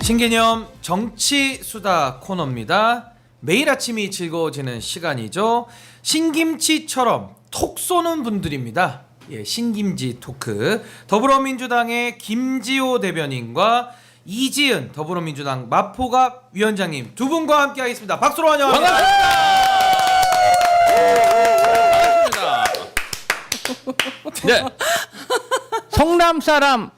신개념 정치 수다 코너입니다. 매일 아침이 즐거워지는 시간이죠. 신김치처럼 톡 쏘는 분들입니다. 예, 신김지 토크. 더불어민주당의 김지호 대변인과 이지은 더불어민주당 마포갑 위원장님 두 분과 함께하겠습니다. 박수로 환영합니다. 반갑습니다. 네, 성남 사람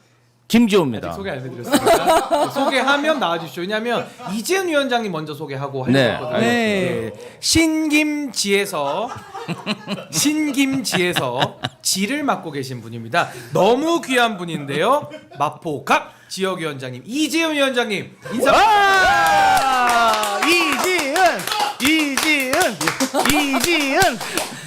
김지호입니다. 소개 안 해드렸습니다. 소개하면 나와주시죠. 왜냐하면 이지은 위원장님 먼저 소개하고 하셨거든요. 네. 신김지에서 지를 맡고 계신 분입니다. 너무 귀한 분인데요. 마포갑 지역위원장님 이지은 위원장님 인사. 이지은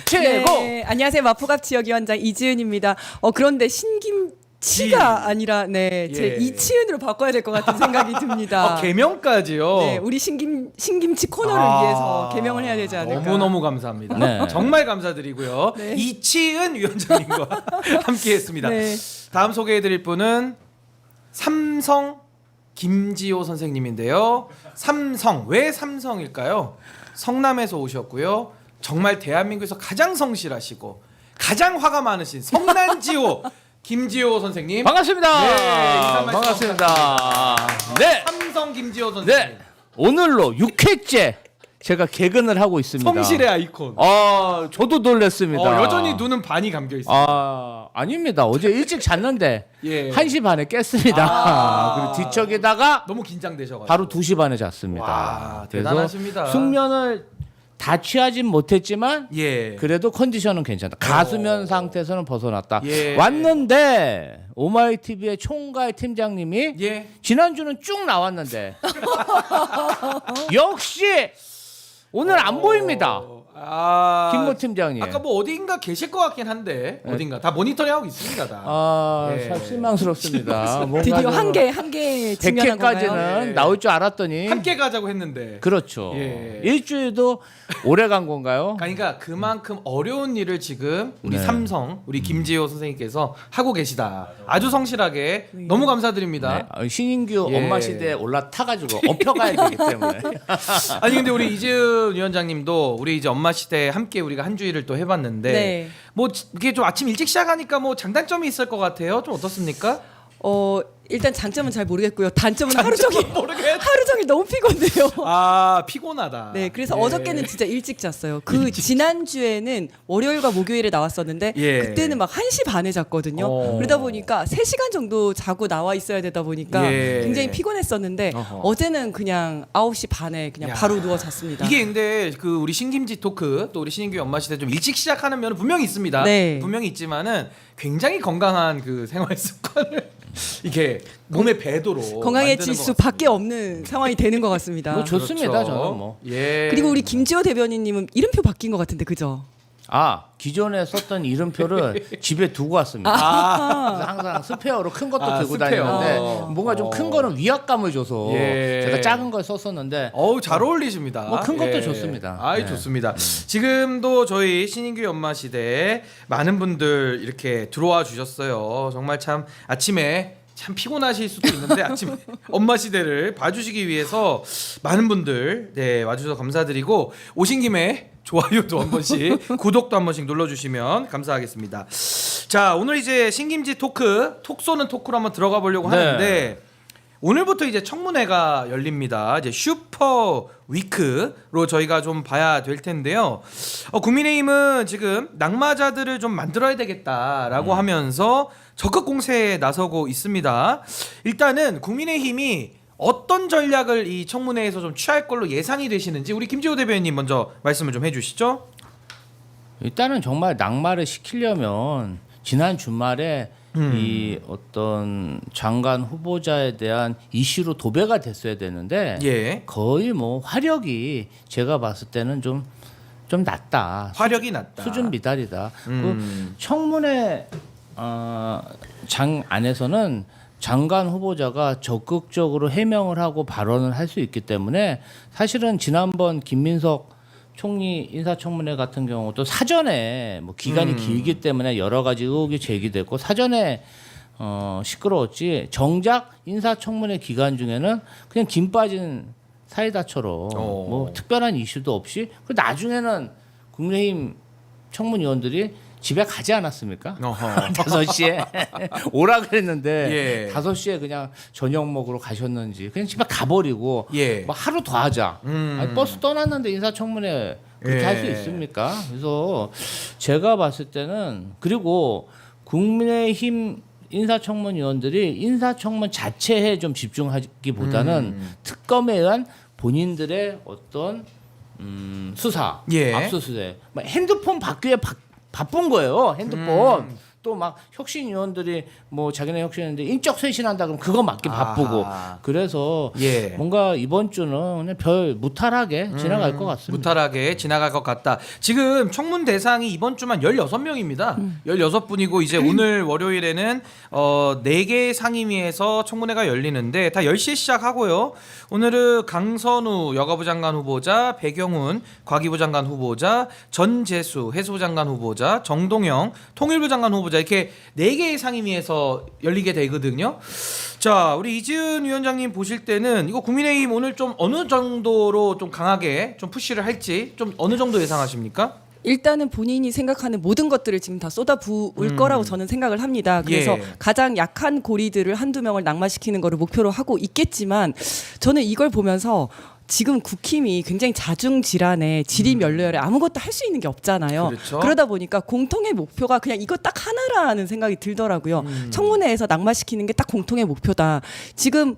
최고. 네, 안녕하세요. 마포갑 지역위원장 이지은입니다. 그런데 신김치가 아니라 제 예. 이치은으로 바꿔야 될 것 같은 생각이 듭니다. 개명까지요. 네, 우리 신김치 코너를 위해서 개명을 해야 되지 않을까. 너무너무 감사합니다. 네. 정말 감사드리고요. 네. 이치은 위원장님과 함께했습니다. 네. 다음 소개해드릴 분은 삼성 김지호 선생님인데요. 삼성, 왜 삼성일까요? 성남에서 오셨고요. 정말 대한민국에서 가장 성실하시고 가장 화가 많으신 성난지호 김지호 선생님. 반갑습니다. 네, 인사 말씀 반갑습니다. 네, 삼성 김지호 선생님. 네. 오늘로 6회째 제가 개근을 하고 있습니다. 성실의 아이콘. 저도 놀랐습니다. 여전히 눈은 반이 감겨 있습니다. 아닙니다. 어제 일찍 잤는데 예. 1시 반에 깼습니다. 그리고 뒤척이다가 너무 긴장되셔가지고. 바로 2시 반에 잤습니다. 와, 그래서 대단하십니다. 숙면을 다 취하진 못했지만 예. 그래도 컨디션은 괜찮다. 가수면 상태에서는 벗어났다. 예. 왔는데 오마이TV의 총괄 팀장님이 예. 지난주는 쭉 나왔는데 역시 오늘 안 보입니다. 김모 팀장님. 아까 뭐 어딘가 계실 것 같긴 한데 어딘가 다 모니터링 하고 있습니다. 다. 예. 참 실망스럽습니다. 드디어 한 개 증명한 건가요? 100회까지는 예. 나올 줄 알았더니 함께 가자고 했는데. 그렇죠. 예. 일주일도 오래 간 건가요? 그러니까 그만큼 어려운 일을 지금 우리 네. 삼성 우리 김지호 선생님께서 하고 계시다. 아주 성실하게 너무 감사드립니다. 네. 신인규 예. 엄마 시대에 올라타가지고 엎혀가야 되기 때문에. 아니 근데 우리 이지은 위원장님도 우리 이제 엄마 시대 함께 우리가 한 주일을 또 해봤는데 네. 뭐 이게 좀 아침 일찍 시작하니까 뭐 장단점이 있을 것 같아요. 좀 어떻습니까? 일단 장점은 잘 모르겠고요. 단점은 하루 종일 너무 피곤해요. 아 피곤하다. 네, 그래서 예. 어저께는 진짜 일찍 잤어요. 그 지난주에는 월요일과 목요일에 나왔었는데 예. 그때는 막 1시 반에 잤거든요. 그러다 보니까 3시간 정도 자고 나와 있어야 되다 보니까 예. 굉장히 피곤했었는데 어허. 어제는 그냥 9시 반에 그냥 야. 바로 누워 잤습니다. 이게 근데 그 우리 신김지 토크 또 우리 신인규 엄마 시대 좀 일찍 시작하는 면은 분명히 있습니다. 네. 분명히 있지만은 굉장히 건강한 그 생활 습관을 이게 몸에 배도록 건강해질 만드는 것 수밖에 없는 상황이 되는 것 같습니다. 뭐 좋습니다. 그렇죠. 저는 뭐. 예. 그리고 우리 김지호 대변인님은 이름표 바뀐 것 같은데 그죠? 기존에 썼던 이름표를 집에 두고 왔습니다. 그래서 항상 스페어로 큰 것도 들고 스페어. 다니는데 뭔가 좀 큰 거는 위압감을 줘서 예. 제가 작은 걸 썼었는데 어우 잘 어울리십니다. 뭐 큰 것도 좋습니다. 아이 네. 좋습니다. 지금도 저희 신인규 엄마 시대에 많은 분들 이렇게 들어와 주셨어요. 정말 참 아침에 참 피곤하실 수도 있는데 아침에 엄마 시대를 봐주시기 위해서 많은 분들 와주셔서 감사드리고 오신 김에 좋아요도 한 번씩 구독도 한 번씩 눌러주시면 감사하겠습니다. 자 오늘 이제 신김지 토크 톡 쏘는 토크로 한번 들어가 보려고 네. 하는데 오늘부터 이제 청문회가 열립니다. 이제 슈퍼 위크로 저희가 좀 봐야 될 텐데요. 국민의힘은 지금 낙마자들을 좀 만들어야 되겠다라고 하면서 적극 공세에 나서고 있습니다. 일단은 국민의힘이 어떤 전략을 이 청문회에서 좀 취할 걸로 예상이 되시는지 우리 김지호 대변인님 먼저 말씀을 좀 해주시죠. 일단은 정말 낙마를 시키려면 지난 주말에 이 어떤 장관 후보자에 대한 이슈로 도배가 됐어야 되는데 예. 거의 뭐 화력이 제가 봤을 때는 좀 낮다. 화력이 낮다. 수준 미달이다. 그 청문회 장 안에서는 장관 후보자가 적극적으로 해명을 하고 발언을 할 수 있기 때문에 사실은 지난번 김민석 총리 인사청문회 같은 경우도 사전에 뭐 기간이 길기 때문에 여러 가지 의혹이 제기됐고 사전에 시끄러웠지. 정작 인사청문회 기간 중에는 그냥 김 빠진 사이다처럼 뭐 특별한 이슈도 없이 그 나중에는 국민의힘 청문위원들이 집에 가지 않았습니까? 5시에 오라 그랬는데 예. 5시에 그냥 저녁 먹으러 가셨는지 그냥 집에 가버리고 예. 뭐 하루 더 하자. 아니, 버스 떠났는데 인사청문회 그렇게 예. 할 수 있습니까? 그래서 제가 봤을 때는 그리고 국민의힘 인사청문위원들이 인사청문 자체에 좀 집중하기보다는 특검에 의한 본인들의 어떤 수사, 예. 압수수색, 막 핸드폰 받기에 바쁜 거예요. 핸드폰. 또 막 혁신위원들이 뭐 자기네 혁신인데 인적 쇄신한다 그러면 그거 맞기 바쁘고 그래서 예. 뭔가 이번 주는 그냥 별 무탈하게 지나갈 것 같습니다. 무탈하게 지나갈 것 같다. 지금 청문 대상이 이번 주만 16명입니다. 16분이고 이제 오늘 월요일에는 4개 상임위에서 청문회가 열리는데 다 10시에 시작하고요. 오늘은 강선우 여가부 장관 후보자, 배경훈 과기부 장관 후보자, 전재수 해수부 장관 후보자, 정동영 통일부 장관 후보자 이렇게 4개의 상임위에서 열리게 되거든요. 자, 우리 이지은 위원장님 보실 때는 이거 국민의힘 오늘 좀 어느 정도로 좀 강하게 좀 푸시를 할지 좀 어느 정도 예상하십니까? 일단은 본인이 생각하는 모든 것들을 지금 다 쏟아부을 거라고 저는 생각을 합니다. 그래서 예. 가장 약한 고리들을 한두 명을 낙마시키는 거를 목표로 하고 있겠지만 저는 이걸 보면서 지금 국힘이 굉장히 자중질환에 질의멸렬에 아무것도 할 수 있는 게 없잖아요. 그렇죠. 그러다 보니까 공통의 목표가 그냥 이거 딱 하나라는 생각이 들더라고요. 청문회에서 낙마시키는 게 딱 공통의 목표다. 지금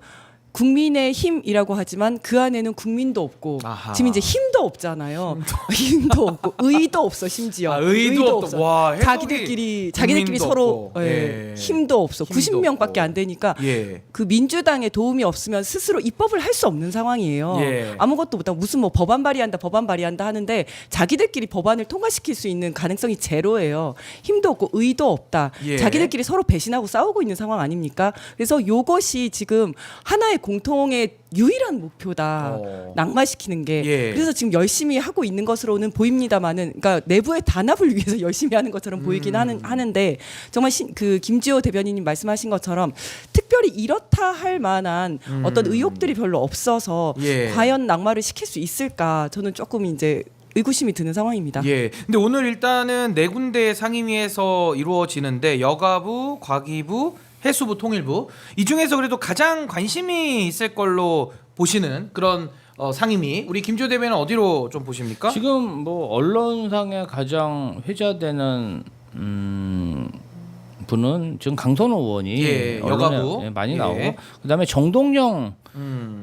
국민의힘이라고 하지만 그 안에는 국민도 없고 아하. 지금 이제 힘도 없잖아요. 힘도 없고 의도 없어 심지어. 의도 없다. 와, 해석이 자기들끼리 국민도 서로 없고. 예. 힘도 없어. 힘도 90명밖에 없고. 안 되니까 예. 그 민주당의 도움이 없으면 스스로 입법을 할 수 없는 상황이에요. 예. 아무것도 못하고 무슨 뭐 법안 발의한다 하는데 자기들끼리 법안을 통과시킬 수 있는 가능성이 제로예요. 힘도 없고 의도 없다. 예. 자기들끼리 서로 배신하고 싸우고 있는 상황 아닙니까? 그래서 이것이 지금 하나의 공통의 유일한 목표다. 낙마시키는 게. 예. 그래서 지금 열심히 하고 있는 것으로는 보입니다만은, 그러니까 내부의 단합을 위해서 열심히 하는 것처럼 보이긴 하는데 정말 그 김지호 대변인님 말씀하신 것처럼 특별히 이렇다 할 만한 어떤 의혹들이 별로 없어서 예. 과연 낙마를 시킬 수 있을까? 저는 조금 이제 의구심이 드는 상황입니다. 예. 근데 오늘 일단은 4군데 상임위에서 이루어지는데 여가부, 과기부, 해수부, 통일부 이 중에서 그래도 가장 관심이 있을 걸로 보시는 그런 상임위 우리 김지호 대변인은 어디로 좀 보십니까? 지금 뭐 언론상에 가장 회자되는 분은 지금 강선호 의원이 예, 언론에 여가부. 많이 예. 나오고 그다음에 정동영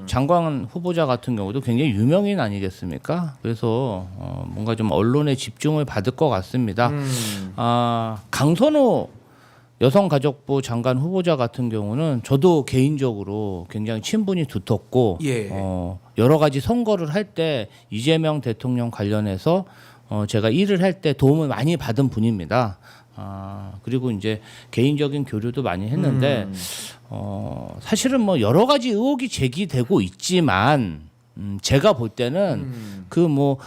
장관 후보자 같은 경우도 굉장히 유명인 아니겠습니까? 그래서 뭔가 좀 언론의 집중을 받을 것 같습니다. 강선호 여성가족부 장관 후보자 같은 경우는 저도 개인적으로 굉장히 친분이 두텁고 예. 여러 가지 선거를 할 때 이재명 대통령 관련해서 제가 일을 할 때 도움을 많이 받은 분입니다. 그리고 이제 개인적인 교류도 많이 했는데 사실은 뭐 여러 가지 의혹이 제기되고 있지만 제가 볼 때는 그 뭐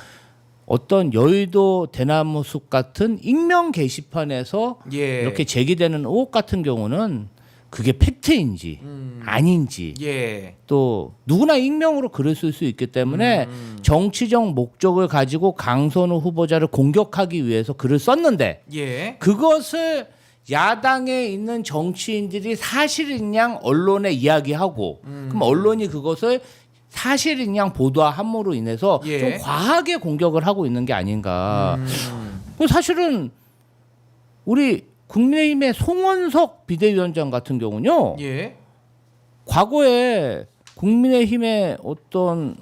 어떤 여의도 대나무 숲 같은 익명 게시판에서 예. 이렇게 제기되는 의혹 같은 경우는 그게 팩트인지 아닌지 예. 또 누구나 익명으로 글을 쓸 수 있기 때문에 정치적 목적을 가지고 강선우 후보자를 공격하기 위해서 글을 썼는데 예. 그것을 야당에 있는 정치인들이 사실인 양 언론에 이야기하고 그럼 언론이 그것을 사실인 양 보도함으로 인해서 예. 좀 과하게 공격을 하고 있는 게 아닌가. 사실은 우리 국민의힘의 송원석 비대위원장 같은 경우는요. 예. 과거에 국민의힘의 어떤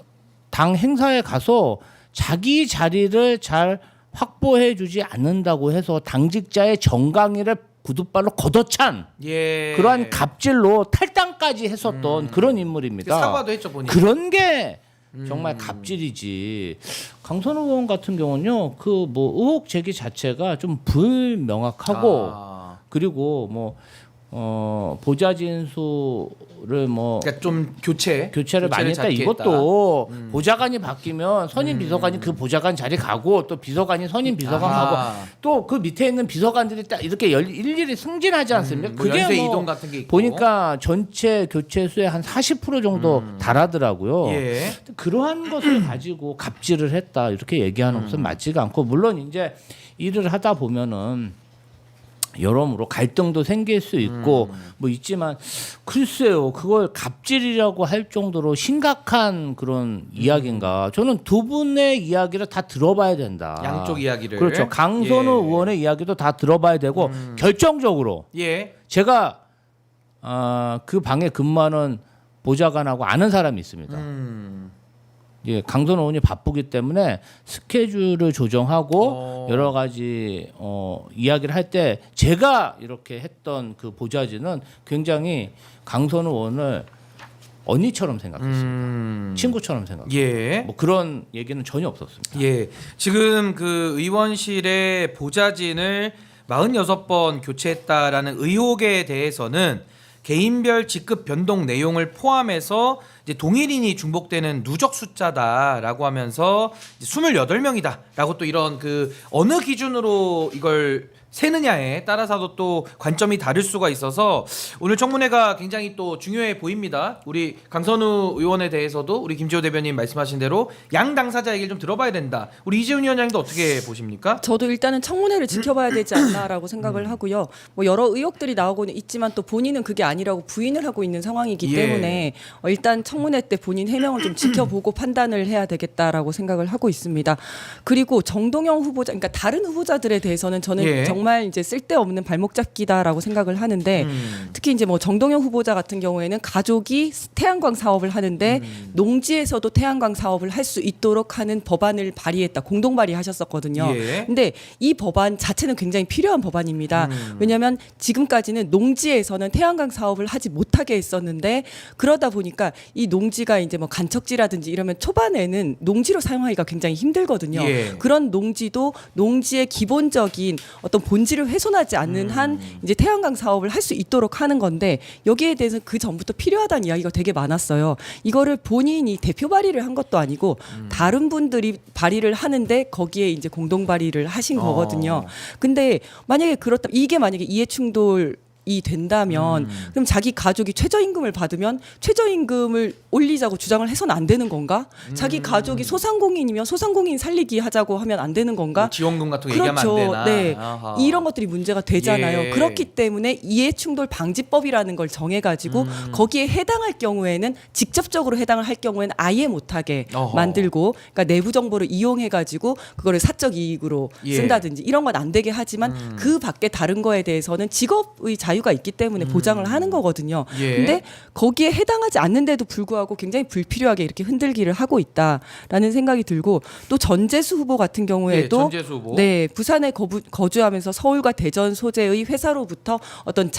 당 행사에 가서 자기 자리를 잘 확보해 주지 않는다고 해서 당직자의 정강이를 구두발로 걷어찬 예. 그러한 갑질로 탈당까지 했었던 그런 인물입니다. 사과도 했죠 보니까. 그런 게 정말 갑질이지. 강선우 의원 같은 경우는요, 그 뭐 의혹 제기 자체가 좀 불명확하고 그리고 뭐 보좌진 수를 뭐 그러니까 좀 교체를 많이 했다. 잦게 이것도 보좌관이 바뀌면 선임 비서관이 그 보좌관 자리 가고 또 비서관이 선임 비서관 아하. 가고 또 그 밑에 있는 비서관들이 딱 이렇게 일일이 승진하지 않습니까? 뭐 연쇄 이동 같은 게 있고. 보니까 전체 교체 수의 한 40% 정도 달하더라고요. 예. 그러한 것을 가지고 갑질을 했다 이렇게 얘기하는 것은 맞지가 않고 물론 이제 일을 하다 보면은 여러모로 갈등도 생길 수 있고 뭐 있지만 글쎄요 그걸 갑질이라고 할 정도로 심각한 그런 이야기인가 저는 두 분의 이야기를 다 들어봐야 된다. 양쪽 이야기를. 그렇죠. 강선우 예. 의원의 이야기도 다 들어봐야 되고 결정적으로 예. 제가 그 방에 근무하는 보좌관하고 아는 사람이 있습니다. 예, 강선우 의원이 바쁘기 때문에 스케줄을 조정하고 여러 가지 이야기를 할 때 제가 이렇게 했던 그 보좌진은 굉장히 강선우 의원을 언니처럼 생각했습니다. 친구처럼 생각했습니다. 예. 뭐 그런 얘기는 전혀 없었습니다. 예. 지금 그 의원실의 보좌진을 46번 교체했다라는 의혹에 대해서는 개인별 직급 변동 내용을 포함해서 이제 동일인이 중복되는 누적 숫자다라고 하면서 28명이다라고 또 이런 그 어느 기준으로 이걸 세느냐에 따라서도 또 관점이 다를 수가 있어서 오늘 청문회가 굉장히 또 중요해 보입니다. 우리 강선우 의원에 대해서도 우리 김지호 대변인 말씀하신 대로 양 당사자 얘기를 좀 들어봐야 된다. 우리 이재훈 위원장님도 어떻게 보십니까? 저도 일단은 청문회를 지켜봐야 되지 않나라고 생각을 하고요. 뭐 여러 의혹들이 나오고는 있지만 또 본인은 그게 아니라고 부인을 하고 있는 상황이기 예. 때문에 일단 청문회 때 본인 해명을 좀 지켜보고 판단을 해야 되겠다라고 생각을 하고 있습니다. 그리고 정동영 후보자, 그러니까 다른 후보자들에 대해서는 저는 예. 정말 이제 쓸데없는 발목 잡기다라고 생각을 하는데 특히 이제 뭐 정동영 후보자 같은 경우에는 가족이 태양광 사업을 하는데 농지에서도 태양광 사업을 할 수 있도록 하는 법안을 발의했다. 공동 발의하셨었거든요. 예. 근데 이 법안 자체는 굉장히 필요한 법안입니다. 왜냐하면 지금까지는 농지에서는 태양광 사업을 하지 못하게 했었는데 그러다 보니까 이 농지가 이제 뭐 간척지라든지 이러면 초반에는 농지로 사용하기가 굉장히 힘들거든요. 예. 그런 농지도 농지의 기본적인 어떤 본질을 훼손하지 않는 한 이제 태양광 사업을 할 수 있도록 하는 건데 여기에 대해서 그 전부터 필요하다는 이야기가 되게 많았어요. 이거를 본인이 대표 발의를 한 것도 아니고 다른 분들이 발의를 하는데 거기에 이제 공동 발의를 하신 거거든요. 근데 만약에 그렇다 이게 만약에 이해 충돌 이 된다면 그럼 자기 가족이 최저임금을 받으면 최저임금을 올리자고 주장을 해서는 안 되는 건가? 자기 가족이 소상공인이면 소상공인 살리기 하자고 하면 안 되는 건가? 뭐 지원금 같은 거 얘기하면 안 그렇죠. 되나? 네. 아하. 이런 것들이 문제가 되잖아요. 예. 그렇기 때문에 이해충돌 방지법이라는 걸 정해가지고 거기에 해당할 경우에는 직접적으로 해당을 할 경우에는 아예 못하게 어허. 만들고 그러니까 내부 정보를 이용해가지고 그거를 사적 이익으로 예. 쓴다든지 이런 건 안 되게 하지만 그 밖에 다른 거에 대해서는 직업의 자유가 있기 때문에 보장을 하는 거거든요. 예. 근데 거기에 해당하지 않는데도 불구하고 굉장히 불필요하게 이렇게 흔들기를 하고 있다라는 생각이 들고 또 전재수 후보 같은 경우에도 예, 전재수 후보. 네, 부산에 거주하면서 서울과 대전 소재의 회사로부터 어떤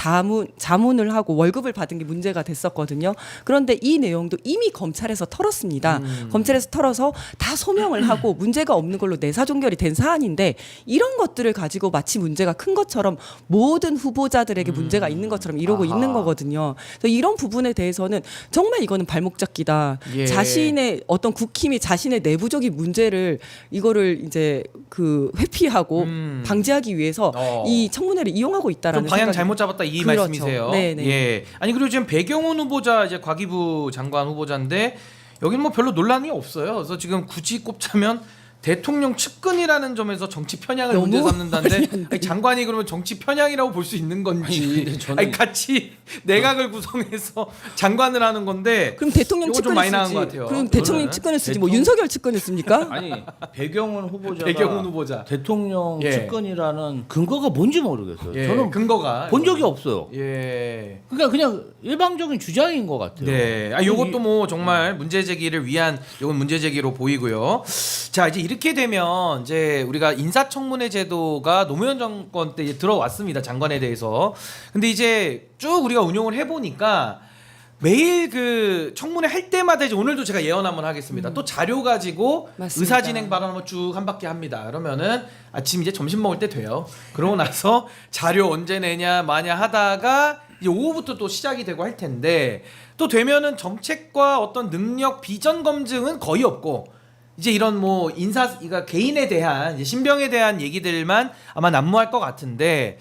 자문을 하고 월급을 받은 게 문제가 됐었거든요. 그런데 이 내용도 이미 검찰에서 털었습니다. 검찰에서 털어서 다 소명을 하고 문제가 없는 걸로 내사 종결이 된 사안인데 이런 것들을 가지고 마치 문제가 큰 것처럼 모든 후보자들에게 문제가 있는 것처럼 이러고 아하. 있는 거거든요. 그래서 이런 부분에 대해서는 정말 이거는 발목 잡기다. 예. 자신의 어떤 국힘이 자신의 내부적인 문제를 이거를 이제 그 회피하고 방지하기 위해서 이 청문회를 이용하고 좀 있다라는 방향 생각이 잘못 잡았다 이 그렇죠. 말씀이세요. 네네. 예. 아니 그리고 지금 배경훈 후보자 이제 과기부 장관 후보자인데 여기는 뭐 별로 논란이 없어요. 그래서 지금 굳이 꼽자면 대통령 측근이라는 점에서 정치 편향을 너무 문제 삼는다는데 말이 안 돼. 아니, 장관이 그러면 정치 편향이라고 볼 수 있는 건지 근데 저는- 아니, 같이 내각을 구성해서 장관을 하는 건데 그럼 대통령 요거 좀 측근을 많이 나은 쓰지. 것 같아요. 그럼 대통령 저는 측근을 쓰지. 뭐 대통령- 윤석열 측근을 씁니까? 아니 배경훈 후보자가 배경훈 후보자. 대통령 예. 측근이라는 근거가 뭔지 모르겠어요. 예, 저는 근거가 본 적이 없어요. 예. 그러니까 그냥 일방적인 주장인 것 같아요. 네. 아, 요것도 뭐 정말 문제 제기를 위한 요건 문제 제기로 보이고요. 자, 이제 이렇게 되면 이제 우리가 인사청문회 제도가 노무현 정권 때 이제 들어왔습니다. 장관에 대해서. 근데 이제 쭉 우리가 운용을 해 보니까 매일 그 청문회 할 때마다 이제 오늘도 제가 예언 한번 하겠습니다. 또 자료 가지고 맞습니다. 의사진행 발언 한번 쭉 한 바퀴 합니다. 그러면은 아침 이제 점심 먹을 때 돼요. 그러고 나서 자료 언제 내냐 마냐 하다가 이제 오후부터 또 시작이 되고 할 텐데 또 되면은 정책과 어떤 능력 비전 검증은 거의 없고 이제 이런 뭐 인사 그러니까 개인에 대한 이제 신병에 대한 얘기들만 아마 난무할 것 같은데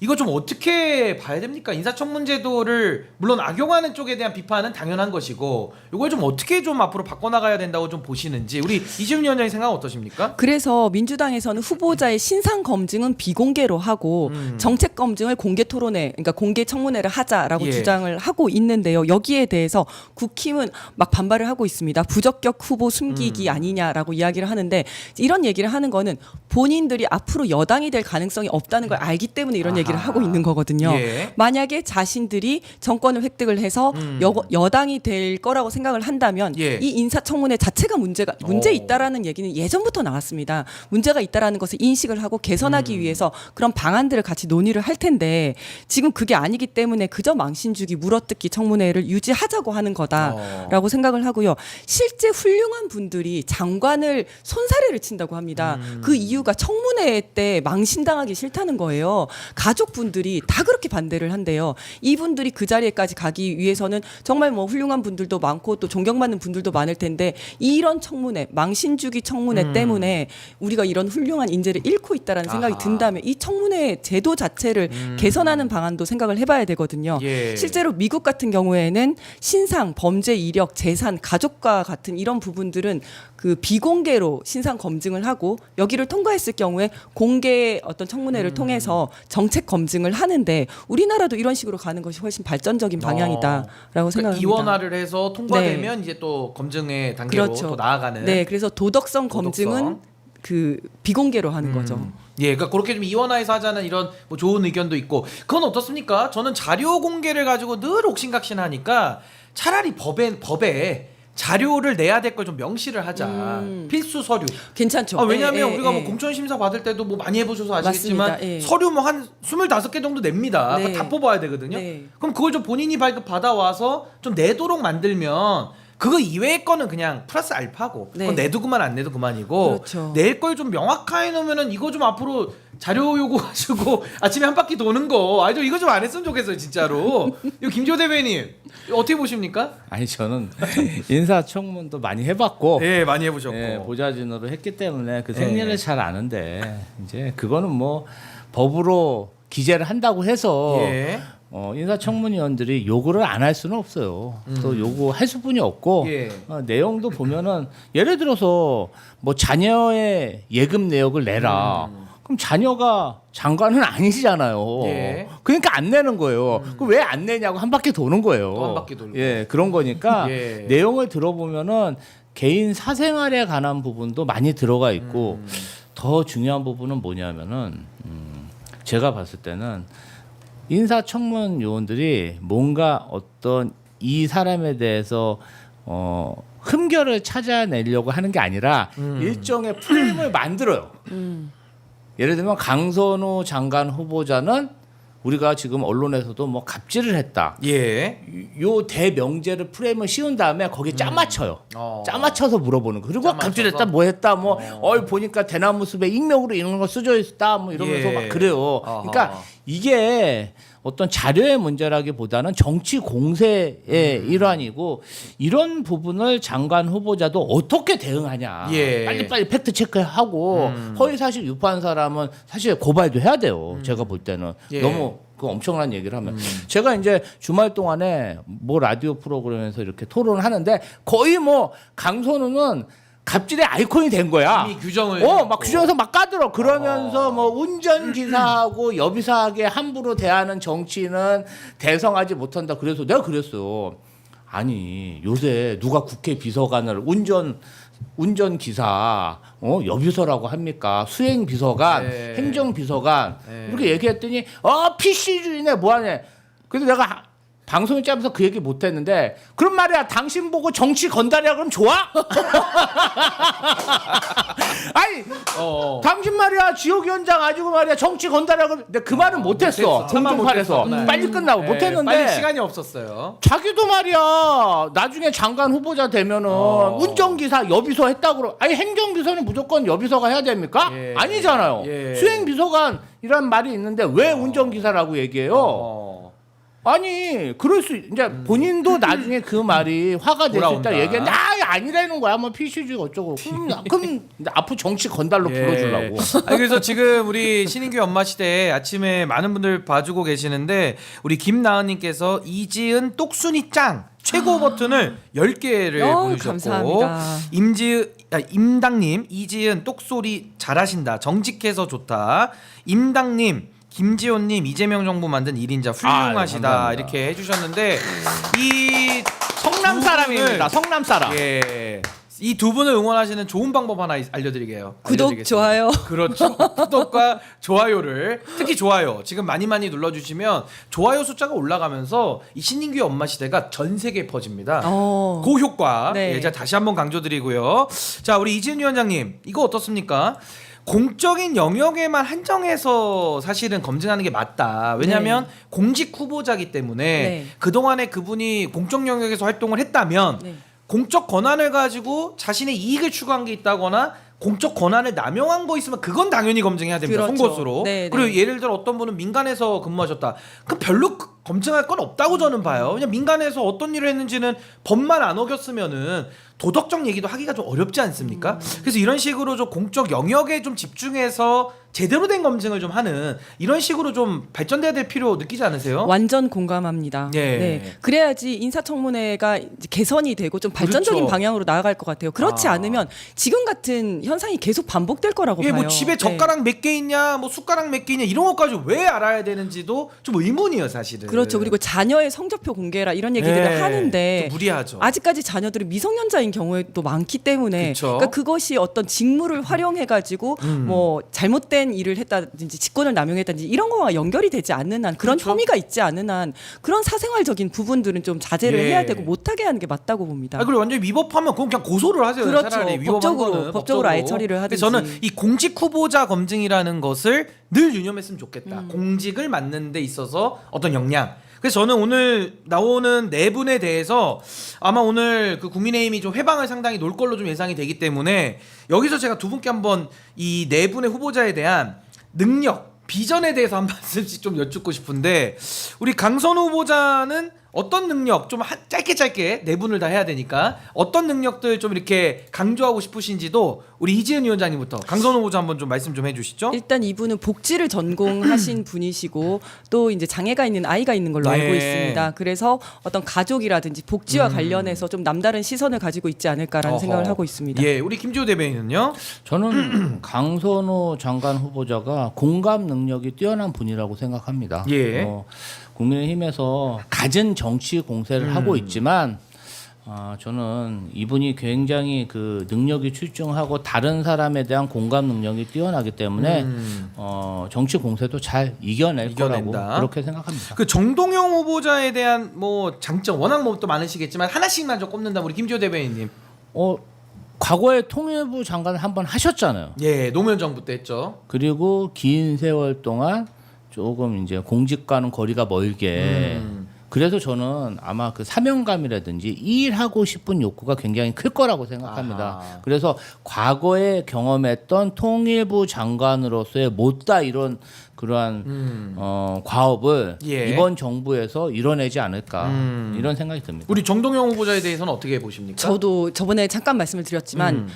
이거 좀 어떻게 봐야 됩니까? 인사청문제도를 물론 악용하는 쪽에 대한 비판은 당연한 것이고 이걸 좀 어떻게 좀 앞으로 바꿔나가야 된다고 좀 보시는지 우리 이지훈 위원장의 생각은 어떠십니까? 그래서 민주당에서는 후보자의 신상 검증은 비공개로 하고 정책 검증을 공개 토론회, 그러니까 공개 청문회를 하자라고 예. 주장을 하고 있는데요. 여기에 대해서 국힘은 막 반발을 하고 있습니다. 부적격 후보 숨기기 아니냐라고 이야기를 하는데 이런 얘기를 하는 거는 본인들이 앞으로 여당이 될 가능성이 없다는 걸 알기 때문에 이런 얘기를 하고 있는 거거든요. 예. 만약에 자신들이 정권을 획득을 해서 여당이 될 거라고 생각을 한다면 예. 이 인사청문회 자체가 문제 있다라는 얘기는 예전부터 나왔습니다. 문제가 있다라는 것을 인식을 하고 개선하기 위해서 그런 방안들을 같이 논의를 할 텐데 지금 그게 아니기 때문에 그저 망신주기 물어뜯기 청문회를 유지하자고 하는 거다라고 생각을 하고요. 실제 훌륭한 분들이 장관을 손사래를 친다고 합니다. 그 이유가 청문회 때 망신당하기 싫다는 거예요. 가족분들이 다 그렇게 반대를 한대요. 이분들이 그 자리에까지 가기 위해서는 정말 뭐 훌륭한 분들도 많고 또 존경받는 분들도 많을 텐데 이런 청문회, 망신주기 청문회 때문에 우리가 이런 훌륭한 인재를 잃고 있다라는 생각이 든다면 이 청문회 제도 자체를 개선하는 방안도 생각을 해봐야 되거든요. 예. 실제로 미국 같은 경우에는 신상, 범죄 이력, 재산, 가족과 같은 이런 부분들은 그 비공개로 신상 검증을 하고 여기를 통과했을 경우에 공개 어떤 청문회를 통해서 정책 검증을 하는데 우리나라도 이런 식으로 가는 것이 훨씬 발전적인 방향이다라고 생각합니다. 이원화를 해서 통과되면 이제 또 검증의 단계로 그렇죠. 또 나아가는. 네, 그래서 도덕성 검증은 그 비공개로 하는 거죠. 예, 그러니까 그렇게 좀 이원화해서 하자는 이런 뭐 좋은 의견도 있고 그건 어떻습니까? 저는 자료 공개를 가지고 늘 옥신각신하니까 차라리 법에 자료를 내야 될 걸 좀 명시를 하자. 필수 서류. 괜찮죠. 왜냐하면 예, 우리가 예, 뭐 공천 심사 받을 때도 뭐 많이 해보셔서 아시겠지만 맞습니다. 예. 서류 뭐 한 25개 정도 냅니다. 네. 그거 다 뽑아야 되거든요. 네. 그럼 그걸 좀 본인이 발급 받아와서 좀 내도록 만들면 그거 이외의 거는 그냥 플러스 알파고 네. 그건 내도 그만 안 내도 그만이고 그렇죠. 낼 걸 좀 명확하게 놓으면은 이거 좀 앞으로 자료 요구가지고 아침에 한 바퀴 도는 거 아니 좀 이거 좀 안 했으면 좋겠어요 진짜로. 이거 김지호 대변인 어떻게 보십니까? 아니 저는 인사청문도 많이 해봤고 네 많이 해보셨고 보좌진으로 했기 때문에 그 생리를 잘 아는데 이제 그거는 뭐 법으로 기재를 한다고 해서 예. 인사청문위원들이 요구를 안 할 수는 없어요. 또 요구할 수뿐이 없고 예. 내용도 보면은 예를 들어서 뭐 자녀의 예금 내역을 내라. 그럼 자녀가 장관은 아니시잖아요. 예. 그러니까 안 내는 거예요. 그럼 왜 안 내냐고 한 바퀴 도는 거예요. 또 한 바퀴 돌고. 예, 그런 거니까 예. 내용을 들어보면은 개인 사생활에 관한 부분도 많이 들어가 있고 더 중요한 부분은 뭐냐면은 제가 봤을 때는 인사청문 요원들이 뭔가 어떤 이 사람에 대해서 흠결을 찾아내려고 하는 게 아니라 일종의 프레임을 만들어요. 예를 들면 강선우 장관 후보자는 우리가 지금 언론에서도 뭐 갑질을 했다. 예. 요 대명제를 프레임을 씌운 다음에 거기에 짜 맞춰요. 짜 맞춰서 물어보는 거. 그리고 짜 맞춰서? 갑질했다, 뭐 했다, 뭐 보니까 대나무 숲에 익명으로 이런 거 쓰져 있다, 뭐 이러면서 예. 막 그래요. 그러니까 이게 어떤 자료의 문제라기보다는 정치 공세의 일환이고 이런 부분을 장관 후보자도 어떻게 대응하냐. 예. 빨리빨리 팩트 체크하고 허위 사실 유포한 사람은 사실 고발도 해야 돼요. 제가 볼 때는 예. 너무 그 엄청난 얘기를 하면 제가 이제 주말 동안에 뭐 라디오 프로그램에서 이렇게 토론을 하는데 거의 뭐 강선우는 갑질의 아이콘이 된 거야. 이미 규정을 막 규정에서 막 까들어. 그러면서 뭐 운전기사하고 여비사하게 함부로 대하는 정치인은 대성하지 못한다. 그래서 내가 그랬어요. 아니 요새 누가 국회 비서관을 운전기사 여비서라고 합니까? 수행비서관, 네. 행정비서관 네. 이렇게 얘기했더니 PC주의네 뭐하네. 그래서 내가 방송을 짜면서 그 얘기 못했는데 그런 말이야. 당신 보고 정치 건달이라 그러면 좋아? 아니 당신 말이야 지역위원장 가지고 말이야 정치 건달이라 그러면 내가 그 말은 못했어. 차마 공중파에서 못했어. 빨리 끝나고 네, 못했는데 빨리 시간이 없었어요. 자기도 말이야 나중에 장관 후보자 되면은 운전기사 여비서 했다고 그러. 아니 행정비서는 무조건 여비서가 해야 됩니까? 예. 아니잖아요. 예. 수행비서관이란 말이 있는데 왜 운전기사라고 얘기해요? 아니 그럴 수 이제 본인도 나중에 그 말이 화가 될 수 돌아온다. 있다 얘기했는데 아니라는 거야. 뭐 PCG 어쩌고. 그럼 앞으로 정치 건달로 불러주려고. 아니, 그래서 지금 우리 신인규 엄마 시대 아침에 많은 분들 봐주고 계시는데 우리 김나은님께서 이지은 똑순이 짱 최고 버튼을 10개를 보내주셨고 감사합니다. 임당님 이지은 똑소리 잘하신다 정직해서 좋다 임당님 김지호님 이재명 정부 만든 1인자 훌륭하시다 감사합니다. 이렇게 해주셨는데 이 성남 사람입니다. 성남 사람. 예. 이 두 분을 응원하시는 좋은 방법 하나 알려드릴게요. 구독, 알려드리겠습니다. 좋아요. 그렇죠. 구독과 좋아요를 특히 좋아요 지금 많이 눌러주시면 좋아요 숫자가 올라가면서 이 신인규의 엄마 시대가 전 세계에 퍼집니다. 그 효과 네. 제가 다시 한번 강조드리고요. 자 우리 이지은 위원장님 이거 어떻습니까? 공적인 영역에만 한정해서 사실은 검증하는 게 맞다. 왜냐하면 공직 후보자기 때문에 네. 그동안에 그분이 공적 영역에서 활동을 했다면 네. 공적 권한을 가지고 자신의 이익을 추구한 게 있다거나 공적 권한을 남용한 거 있으면 그건 당연히 검증해야 됩니다. 그렇죠. 송곳으로. 네, 그리고 네. 예를 들어 어떤 분은 민간에서 근무하셨다. 그럼 별로 검증할 건 없다고 저는 봐요. 그냥 민간에서 어떤 일을 했는지는 법만 안 어겼으면은 도덕적 얘기도 하기가 좀 어렵지 않습니까? 그래서 이런 식으로 좀 공적 영역에 좀 집중해서 제대로 된 검증을 좀 하는 이런 식으로 좀 발전돼야 될 필요 느끼지 않으세요? 완전 공감합니다. 예. 네. 그래야지 인사청문회가 이제 개선이 되고 좀 발전적인 그렇죠. 방향으로 나아갈 것 같아요. 그렇지 아. 않으면 지금 같은 현상이 계속 반복될 거라고 예, 봐요. 뭐 집에 네. 젓가락 몇 개 있냐, 뭐 숟가락 몇 개 있냐 이런 것까지 왜 알아야 되는지도 좀 의문이에요, 사실은. 그렇죠. 그리고 자녀의 성적표 공개라 이런 얘기들을 예, 하는데 좀 무리하죠. 아직까지 자녀들이 미성년자인 경우도 많기 때문에 그쵸. 그러니까 그것이 어떤 직무를 활용해 가지고 뭐 잘못된 일을 했다든지 직권을 남용했다든지 이런 거와 연결이 되지 않는 한 그런 그렇죠. 혐의가 있지 않은 한 그런 사생활적인 부분들은 좀 자제를 예. 해야 되고 못하게 하는 게 맞다고 봅니다. 아, 그리고 완전히 위법하면 그건 그냥 고소를 하세요. 그렇죠. 차라리 위법한 법적으로, 거는 법적으로 아예 처리를 그래서 하든지. 저는 이 공직 후보자 검증이라는 것을 늘 유념했으면 좋겠다. 공직을 맡는 데 있어서 어떤 역량. 그래서 저는 오늘 나오는 네 분에 대해서 아마 오늘 그 국민의힘이 좀 회방을 상당히 놓을 걸로 좀 예상이 되기 때문에 여기서 제가 두 분께 한번 이 네 분의 후보자에 대한 능력, 비전에 대해서 한 말씀씩 좀 여쭙고 싶은데 우리 강선우 후보자는 어떤 능력 좀 짧게 네 분을 다 해야 되니까 어떤 능력들 좀 이렇게 강조하고 싶으신지도 우리 이지은 위원장님부터 강선우 후보자 한번 좀 말씀 좀 해주시죠. 일단 이분은 복지를 전공하신 분이시고 또 이제 장애가 있는 아이가 있는 걸로 네. 알고 있습니다. 그래서 어떤 가족이라든지 복지와 관련해서 좀 남다른 시선을 가지고 있지 않을까라는 어허. 생각을 하고 있습니다. 예, 우리 김지호 대변인은요. 저는 강선우 장관 후보자가 공감 능력이 뛰어난 분이라고 생각합니다. 예. 국민의힘에서 갖은 정치 공세를 하고 있지만 저는 이분이 굉장히 그 능력이 출중하고 다른 사람에 대한 공감 능력이 뛰어나기 때문에 정치 공세도 잘 이겨낼 이겨낸다. 거라고 그렇게 생각합니다. 그 정동영 후보자에 대한 뭐 장점 워낙 뭐 또 많으시겠지만 하나씩만 좀 꼽는다 우리 김지호 대변인님. 과거에 통일부 장관을 한번 하셨잖아요. 예, 노무현 정부 때 했죠. 그리고 긴 세월 동안 조금 이제 공직과는 거리가 멀게 그래서 저는 아마 그 사명감이라든지 일하고 싶은 욕구가 굉장히 클 거라고 생각합니다. 아하. 그래서 과거에 경험했던 통일부 장관으로서의 못다 이런 그러한 과업을 예. 이번 정부에서 이뤄내지 않을까 이런 생각이 듭니다. 우리 정동영 후보자에 대해서는 어떻게 보십니까? 저도 저번에 잠깐 말씀을 드렸지만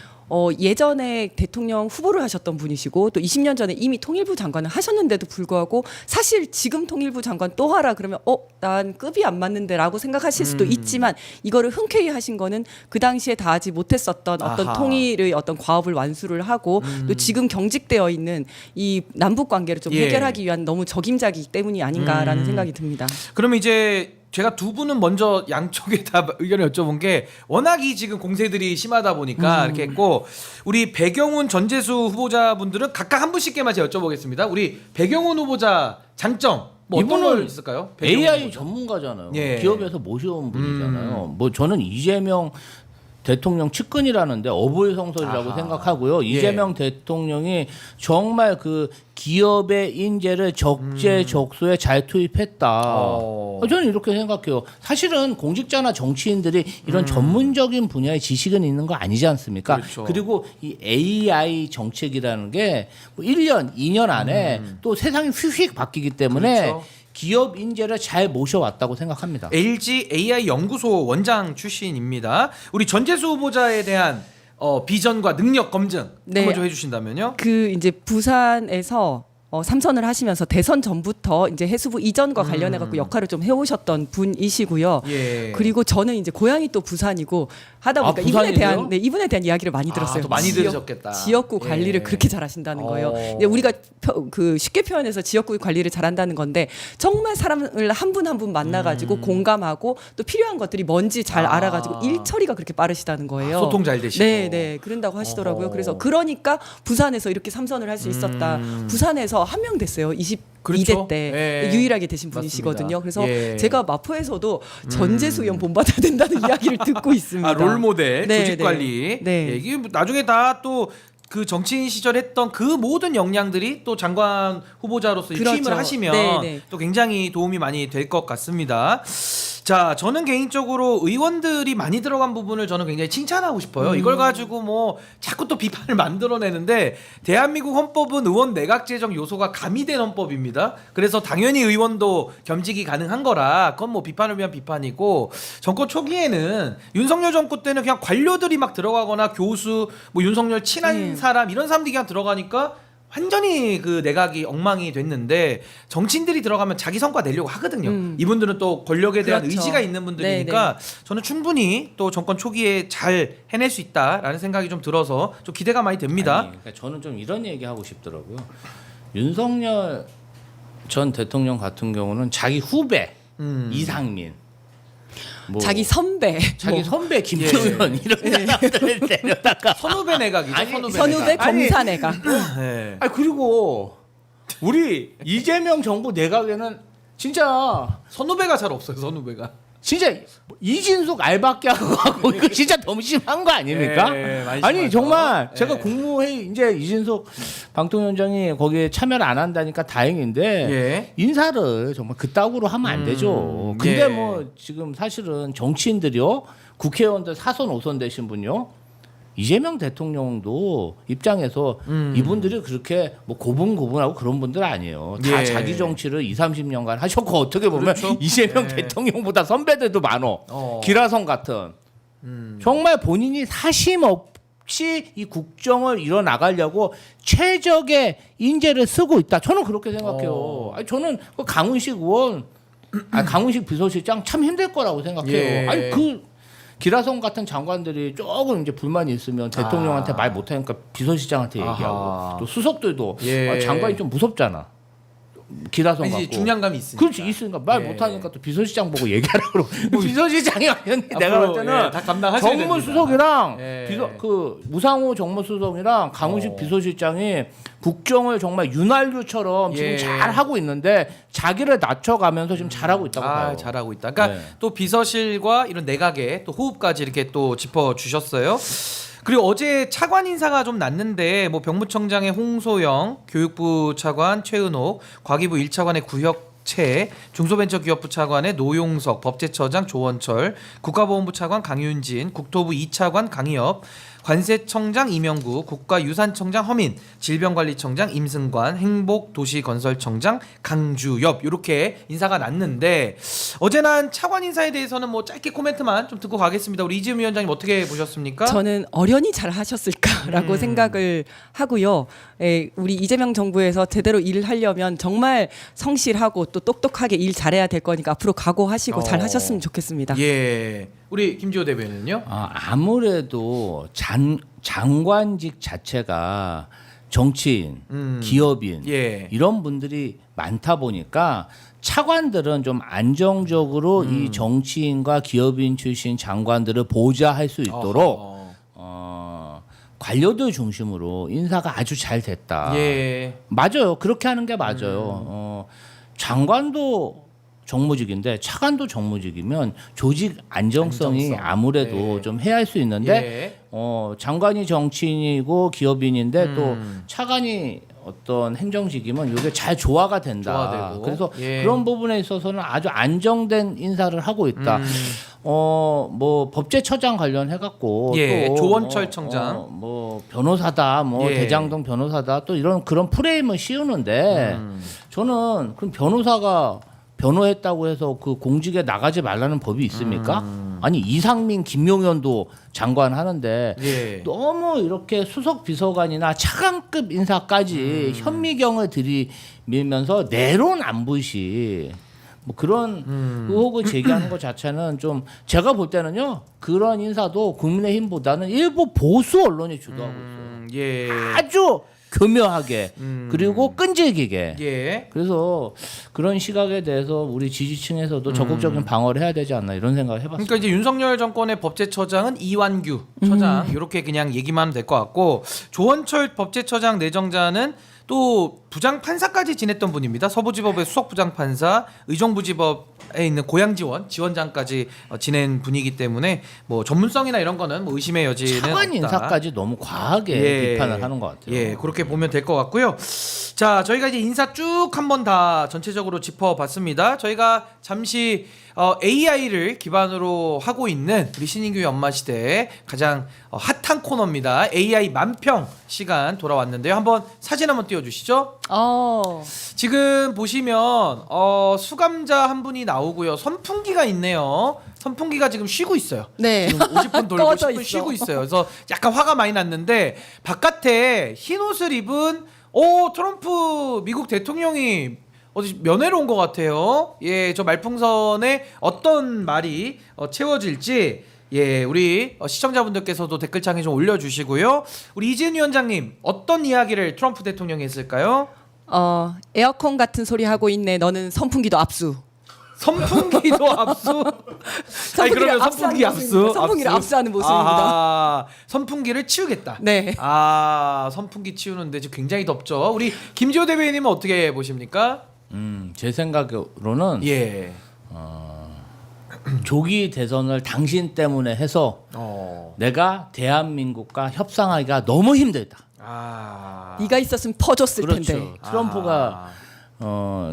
예전에 대통령 후보를 하셨던 분이시고 또 20년 전에 이미 통일부 장관을 하셨는데도 불구하고 사실 지금 통일부 장관 또 하라 그러면 난 급이 안 맞는데라고 생각하실 수도 있지만 이거를 흔쾌히 하신 거는 그 당시에 다 하지 못했었던 어떤 아하. 통일의 어떤 과업을 완수를 하고 또 지금 경직되어 있는 이 남북 관계를 좀 예. 해결하기 위한 너무 적임자이기 때문이 아닌가라는 생각이 듭니다. 그러면 이제 제가 두 분은 먼저 양쪽에 다 의견을 여쭤본 게 워낙 이 지금 공세들이 심하다 보니까 이렇게 했고 우리 배경훈 전재수 후보자분들은 각각 한 분씩께만 제가 여쭤보겠습니다. 우리 배경훈 후보자 장점 뭐 어떤 이분은 걸 있을까요? 배경훈 AI 후보자. 전문가잖아요. 예. 기업에서 모셔온 분이잖아요. 뭐 저는 이재명 대통령 측근이라는데 어불성설이라고 아하. 생각하고요. 예. 이재명 대통령이 정말 그 기업의 인재를 적재적소에 잘 투입했다. 저는 이렇게 생각해요. 사실은 공직자나 정치인들이 이런 전문적인 분야의 지식은 있는 거 아니지 않습니까? 그렇죠. 그리고 이 AI 정책이라는 게 뭐 1년, 2년 안에 또 세상이 휙휙 바뀌기 때문에 그렇죠. 기업 인재를 잘 모셔왔다고 생각합니다. LG AI 연구소 원장 출신입니다. 우리 전재수 후보자에 대한 비전과 능력 검증 네. 한번 좀 해주신다면요. 그 이제 부산에서 삼선을 하시면서 대선 전부터 이제 해수부 이전과 관련해 갖고 역할을 좀 해오셨던 분이시고요. 예. 그리고 저는 이제 고향이 또 부산이고 하다 보니까 부산이세요? 이분에 대한 이야기를 많이 들었어요. 또 많이 들으셨겠다. 지역구 예. 관리를 그렇게 잘하신다는 거예요. 이제 우리가 그 쉽게 표현해서 지역구 관리를 잘한다는 건데 정말 사람을 한 분 한 분 만나가지고 공감하고 또 필요한 것들이 뭔지 잘 알아가지고 일 처리가 그렇게 빠르시다는 거예요. 소통 잘 되시고. 네, 그런다고 하시더라고요. 그래서 그러니까 부산에서 이렇게 삼선을 할 수 있었다. 부산에서 한 명 됐어요. 22대 그렇죠. 때 예. 유일하게 되신 맞습니다. 분이시거든요. 그래서 예. 제가 마포에서도 전재수 의원 본받아야 된다는 이야기를 듣고 있습니다. 롤모델, 네, 조직 네. 관리. 네. 예, 이게 나중에 다 또 그 정치인 시절 했던 그 모든 역량들이 또 장관 후보자로서 그렇죠. 취임을 하시면 네, 네. 또 굉장히 도움이 많이 될 것 같습니다. 자, 저는 개인적으로 의원들이 많이 들어간 부분을 저는 굉장히 칭찬하고 싶어요. 이걸 가지고 뭐 자꾸 또 비판을 만들어내는데 대한민국 헌법은 의원 내각 제정 요소가 가미된 헌법입니다. 그래서 당연히 의원도 겸직이 가능한 거라 그건 뭐 비판을 위한 비판이고 정권 초기에는 윤석열 정권 때는 그냥 관료들이 막 들어가거나 교수 뭐 윤석열 친한 사람 이런 사람들이 그냥 들어가니까 완전히 그 내각이 엉망이 됐는데 정치인들이 들어가면 자기 성과 내려고 하거든요. 이분들은 또 권력에 대한 그렇죠. 의지가 있는 분들이니까 저는 충분히 또 정권 초기에 잘 해낼 수 있다라는 생각이 좀 들어서 좀 기대가 많이 됩니다. 아니, 그러니까 저는 좀 이런 얘기 하고 싶더라고요. 윤석열 전 대통령 같은 경우는 자기 후배 이상민, 뭐 자기 선배, 자기 뭐 선배 김정은 이런 사람들을 데려다가 선후배 내각이죠. 아니, 선후배 아니, 검사내가 네. 아 그리고 우리 이재명 정부 내각에는 진짜 선후배가 잘 없어요. 선후배가. 진짜 이진숙 알밖에 하고 이거 진짜 너무 심한 거 아닙니까? 예, 많이 아니 심하죠. 정말 예. 제가 국무회의 이제 이진숙 방통위원장이 거기에 참여를 안 한다니까 다행인데 예. 인사를 정말 그따구로 하면 안 되죠. 근데 예. 뭐 지금 사실은 정치인들이요 국회의원들 4선 5선 되신 분요 이재명 대통령도 입장에서 이분들이 그렇게 뭐 고분고분하고 그런 분들 아니에요. 다 예. 자기 정치를 20, 30년간 하셨고 어떻게 보면 그렇죠. 이재명 예. 대통령보다 선배들도 많어. 기라성 같은. 정말 본인이 사심 없이 이 국정을 이뤄 나가려고 최적의 인재를 쓰고 있다. 저는 그렇게 생각해요. 아니, 저는 그 강훈식 의원, 강훈식 비서실장 참 힘들 거라고 생각해요. 예. 아니 그 기라성 같은 장관들이 조금 이제 불만이 있으면 대통령한테 말 못하니까 비서실장한테 얘기하고 아하. 또 수석들도 예. 장관이 좀 무섭잖아. 기라성 아니지, 갖고. 중량감이 있으니까. 그렇지 있으니까 말 예. 못하니까 또 비서실장 보고 얘기하라고 그러고 비서실장이 완전히 내가 볼 때는 예, 다 감당하셔야 정무수석이랑 됩니다. 비서 그 무상호 정무수석이랑 강훈식 비서실장이 국정을 정말 윤활유처럼 지금 예. 잘 하고 있는데 자기를 낮춰가면서 지금 잘하고 있다고 봐요. 잘하고 있다. 그러니까 네. 또 비서실과 이런 내각의 또 호흡까지 이렇게 또 짚어 주셨어요. 그리고 어제 차관 인사가 좀 났는데 뭐 병무청장의 홍소영, 교육부 차관 최은옥, 과기부 1차관의 구혁채, 중소벤처기업부 차관의 노용석, 법제처장 조원철, 국가보훈부 차관 강윤진, 국토부 2차관 강희엽, 관세청장 이명구, 국가유산청장 허민, 질병관리청장 임승관, 행복도시건설청장 강주엽 이렇게 인사가 났는데 어제 난 차관 인사에 대해서는 뭐 짧게 코멘트만 좀 듣고 가겠습니다. 우리 이지은 위원장님 어떻게 보셨습니까? 저는 어련히 잘 하셨을까라고 생각을 하고요. 우리 이재명 정부에서 제대로 일을 하려면 정말 성실하고 또 똑똑하게 일 잘해야 될 거니까 앞으로 각오하시고 잘 하셨으면 좋겠습니다. 예. 우리 김지호 대변인은요? 아무래도 장관직 자체가 정치인, 기업인 예. 이런 분들이 많다 보니까 차관들은 좀 안정적으로 이 정치인과 기업인 출신 장관들을 보좌할 수 있도록 관료들 중심으로 인사가 아주 잘 됐다. 예. 맞아요. 그렇게 하는 게 맞아요. 장관도 정무직인데 차관도 정무직이면 조직 안정성이 안정성. 아무래도 네. 좀 해할 수 있는데 예. 장관이 정치인이고 기업인인데 또 차관이 어떤 행정직이면 이게 잘 조화가 된다. 조화되고. 그래서 예. 그런 부분에 있어서는 아주 안정된 인사를 하고 있다. 뭐 법제처장 관련해 갖고 예, 또 조원철 청장. 뭐 변호사다, 뭐 예. 대장동 변호사다, 또 이런 그런 프레임을 씌우는데 저는 그럼 변호사가 변호했다고 해서 그 공직에 나가지 말라는 법이 있습니까? 아니 이상민, 김용현도 장관 하는데 예. 너무 이렇게 수석 비서관이나 차관급 인사까지 현미경을 들이밀면서 내로남불시 뭐 그런 의혹을 제기하는 것 자체는 좀 제가 볼 때는요 그런 인사도 국민의힘보다는 일부 보수 언론이 주도하고 있어요. 예. 아주 교묘하게 그리고 끈질기게. 예. 그래서 그런 시각에 대해서 우리 지지층에서도 적극적인 방어를 해야 되지 않나 이런 생각을 해봤습니다. 그러니까 이제 윤석열 정권의 법제처장은 이완규 처장 이렇게 그냥 얘기만 하면 될 것 같고 조원철 법제처장 내정자는 또 부장판사까지 지냈던 분입니다. 서부지법의 수석부장판사, 의정부지법에 있는 고양지원 지원장까지 지낸 분이기 때문에 뭐 전문성이나 이런 거는 뭐 의심의 여지는 차관 없다. 인사까지 너무 과하게 예. 비판을 하는 것 같아요. 예, 그렇게 보면 될 것 같고요. 자, 저희가 이제 인사 쭉 한번 다 전체적으로 짚어봤습니다. 저희가 잠시 AI를 기반으로 하고 있는 우리 신인규 연마시대의 가장 핫한 코너입니다. AI 만평 시간 돌아왔는데요. 한번 사진 한번 띄워주시죠. 지금 보시면 수감자 한 분이 나오고요. 선풍기가 있네요. 선풍기가 지금 쉬고 있어요. 네. 지금 50분 돌고 꺼져 10분 있어. 쉬고 있어요. 그래서 약간 화가 많이 났는데 바깥에 흰 옷을 입은 트럼프 미국 대통령이 어디 면회로 온 것 같아요. 예, 저 말풍선에 어떤 말이 채워질지 우리 시청자분들께서도 댓글창에 좀 올려주시고요. 우리 이지은 위원장님 어떤 이야기를 트럼프 대통령이 했을까요? 에어컨 같은 소리 하고 있네. 너는 선풍기도 압수. 선풍기도 압수. 아니, 그러면 선풍기 압수. 선풍기를 압수하는 모습입니다. 아하, 선풍기를 치우겠다. 네. 선풍기 치우는데 지금 굉장히 덥죠. 우리 김지호 대변인님은 어떻게 보십니까? 제 생각으로는 예. 조기 대선을 당신 때문에 해서 내가 대한민국과 협상하기가 너무 힘들다. 네가 있었으면 퍼줬을 그렇죠. 텐데. 트럼프가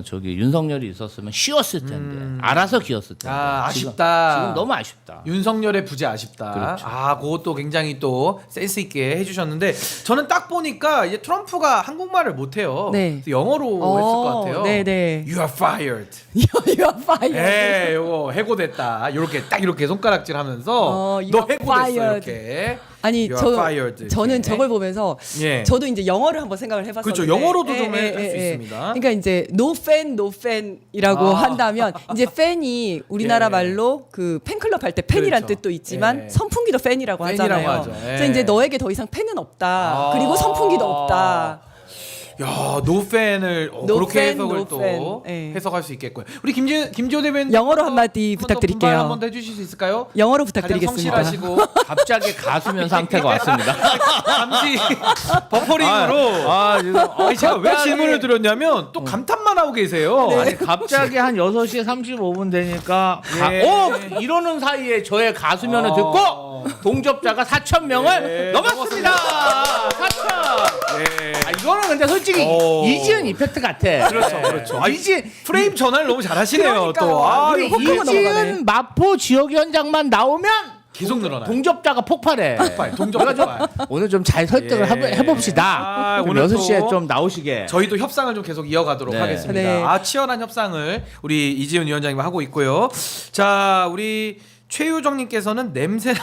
저기 윤석열이 있었으면 쉬웠을 텐데 알아서 기었을 텐데. 아쉽다. 지금 너무 아쉽다. 윤석열의 부재 아쉽다. 그렇죠. 그것도 굉장히 또 센스 있게 해주셨는데 저는 딱 보니까 이제 트럼프가 한국말을 못해요. 네. 그래서 영어로 했을 것 같아요. 네네. You are fired. You are fired. 예, 요거 해고됐다. 이렇게 딱 이렇게 손가락질하면서 you 너 are 해고됐어 fired. 이렇게. 아니 You are fired, 저는 이렇게. 저걸 보면서 예. 저도 이제 영어를 한번 생각을 해봤었는데 그렇죠. 영어로도 좀 할 수 있습니다. 그러니까 이제 no fan, no fan이라고 한다면 이제 팬이 우리나라 예. 말로 그 팬클럽 할 때 팬이란 그렇죠. 뜻도 있지만 예. 선풍기도 팬이라고 팬이라고 하잖아요. 하죠. 예. 그래서 이제 너에게 더 이상 팬은 없다. 그리고 선풍기도 없다. 야, 노팬을 No 그렇게 fan, 해석을 no 또 fan. 예. 해석할 수 있겠고요. 우리 김지호 대변인 영어로 한마디 한번 더 부탁드릴게요. 분발 한번 더 해주실 수 있을까요? 영어로 가장 부탁드리겠습니다. 성실하시고 갑자기 가수면 상태가 왔습니다. 잠시 버퍼링으로 지금 제가 왜 갑자기- 질문을 드렸냐면 또 감탄만 하고 계세요. 아니 갑자기 한 6시 35분 되니까 예. 이러는 사이에 저의 가수면을 듣고 동접자가 4,000명을 예, 넘었습니다. 4,000. 예. 이거는 근데 솔직히 오. 이지은 이펙트 같아. 그렇죠. 이지은 프레임 전환을 너무 잘하시네요. 그러니까요. 또 우리 이거 호흡은 넘어가네. 이지은 마포 지역 현장만 나오면 계속 늘어나요. 동접자가 폭발해. 동접발. 오늘 좀 잘 설득을 예. 해봅시다. 오늘 오늘 또 6시에 좀 나오시게. 저희도 협상을 좀 계속 이어가도록 네. 하겠습니다. 네. 치열한 협상을 우리 이지훈 위원장님 하고 있고요. 자, 우리 최유정님께서는 냄새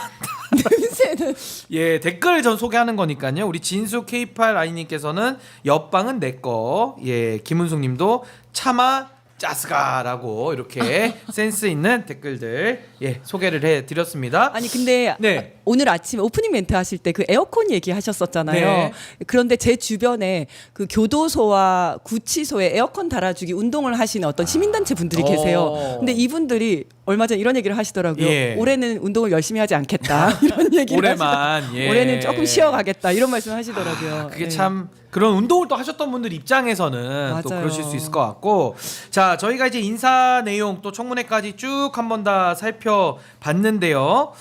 냄새는 예, 댓글 전 소개하는 거니까요. 우리 진수 K8 아이님께서는 옆방은 내꺼. 예, 김은숙님도 차마 짜스가라고 이렇게 센스 있는 댓글들 소개를 해드렸습니다. 아니 근데 네. 오늘 아침에 오프닝 멘트 하실 때 그 에어컨 얘기하셨었잖아요. 네. 그런데 제 주변에 그 교도소와 구치소에 에어컨 달아주기 운동을 하시는 어떤 시민단체 분들이 계세요. 근데 이분들이 얼마 전 이런 얘기를 하시더라고요. 예. 올해는 운동을 열심히 하지 않겠다. 이런 얘기를 올해만, 하시더라고요. 예. 올해는 조금 쉬어가겠다. 이런 말씀 하시더라고요. 그게 예. 참 그런 운동을 또 하셨던 분들 입장에서는 또 맞아요. 그러실 수 있을 것 같고, 자, 저희가 이제 인사 내용 또 청문회까지 쭉 한 번 다 살펴봤는데요.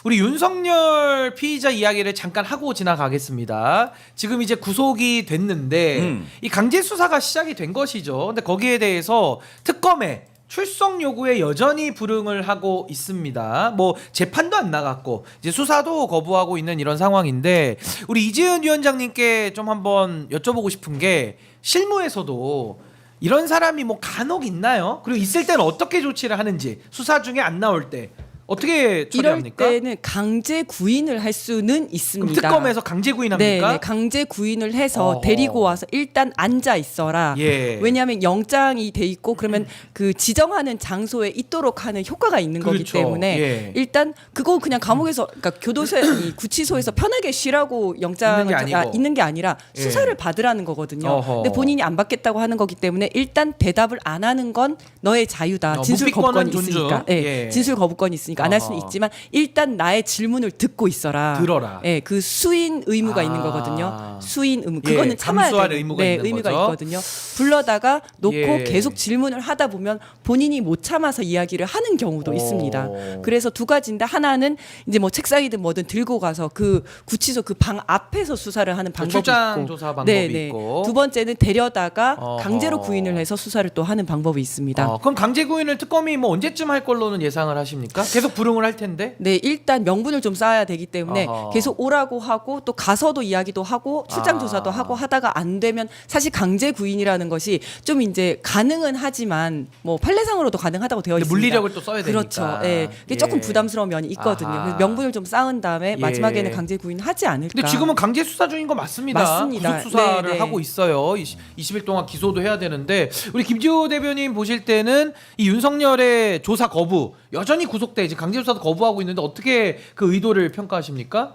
우리 윤석열 피의자 이야기를 잠깐 하고 지나가겠습니다. 지금 이제 구속이 됐는데 이 강제 수사가 시작이 된 것이죠. 근데 거기에 대해서 특검에 출석 요구에 여전히 불응을 하고 있습니다. 뭐 재판도 안 나갔고 이제 수사도 거부하고 있는 이런 상황인데, 우리 이지은 위원장님께 좀 한번 여쭤보고 싶은 게 실무에서도 이런 사람이 뭐 간혹 있나요? 그리고 있을 때는 어떻게 조치를 하는지 수사 중에 안 나올 때 어떻게 이럴 처리합니까? 때는 강제 구인을 할 수는 그럼 있습니다. 특검에서 강제 구인합니까? 네, 강제 구인을 해서 어허. 데리고 와서 일단 앉아 있어라. 예. 왜냐하면 영장이 돼 있고 그러면 그 지정하는 장소에 있도록 하는 효과가 있는 거기 그렇죠. 때문에 예. 일단 그거 그냥 감옥에서 그러니까 교도소 이 구치소에서 편하게 쉬라고 영장을 있는 게 아니고. 있는 게 아니라 예. 수사를 받으라는 거거든요. 어허. 근데 본인이 안 받겠다고 하는 거기 때문에 일단 대답을 안 하는 건 너의 자유다. 진술 묵비권은 거부권이 존중. 있으니까. 예. 예. 진술 거부권이 있으니까 안 할 수는 어허. 있지만 일단 나의 질문을 듣고 있어라. 들어라. 예, 그 수인 의무가 아. 있는 거거든요. 수인 의무. 예, 그거는 참아야 감수할 되는 의무가 있는 의무가 거죠. 있거든요. 불러다가 놓고 예. 계속 질문을 하다 보면 본인이 못 참아서 이야기를 하는 경우도 오. 있습니다. 그래서 두 가지인데 하나는 이제 뭐 책상이든 뭐든 들고 가서 그 구치소 그 방 앞에서 수사를 하는 방법이 출장 있고. 조사 방법이 있고. 두 번째는 데려다가 어허. 강제로 구인을 해서 수사를 또 하는 방법이 있습니다. 그럼 강제 구인을 특검이 뭐 언제쯤 할 걸로는 예상을 하십니까? 계속 불응을 할 텐데. 네, 일단 명분을 좀 쌓아야 되기 때문에 어허. 계속 오라고 하고 또 가서도 이야기도 하고 출장 아. 조사도 하고 하다가 안 되면 사실 강제 구인이라는 것이 좀 이제 가능은 하지만 뭐 판례상으로도 가능하다고 되어 근데 있습니다. 물리력을 또 써야 그렇죠. 되니까. 예. 그게 조금 부담스러운 면이 있거든요. 아하. 그래서 명분을 좀 쌓은 다음에 예. 마지막에는 강제 구인하지 않을까. 근데 지금은 강제 수사 중인 거 맞습니다. 맞습니다. 구속 수사를 네, 네. 하고 있어요. 20일 동안 기소도 해야 되는데 우리 김지호 대변인 보실 때는 이 윤석열의 조사 거부 여전히 구속돼 이제 강제 수사도 거부하고 있는데 어떻게 그 의도를 평가하십니까?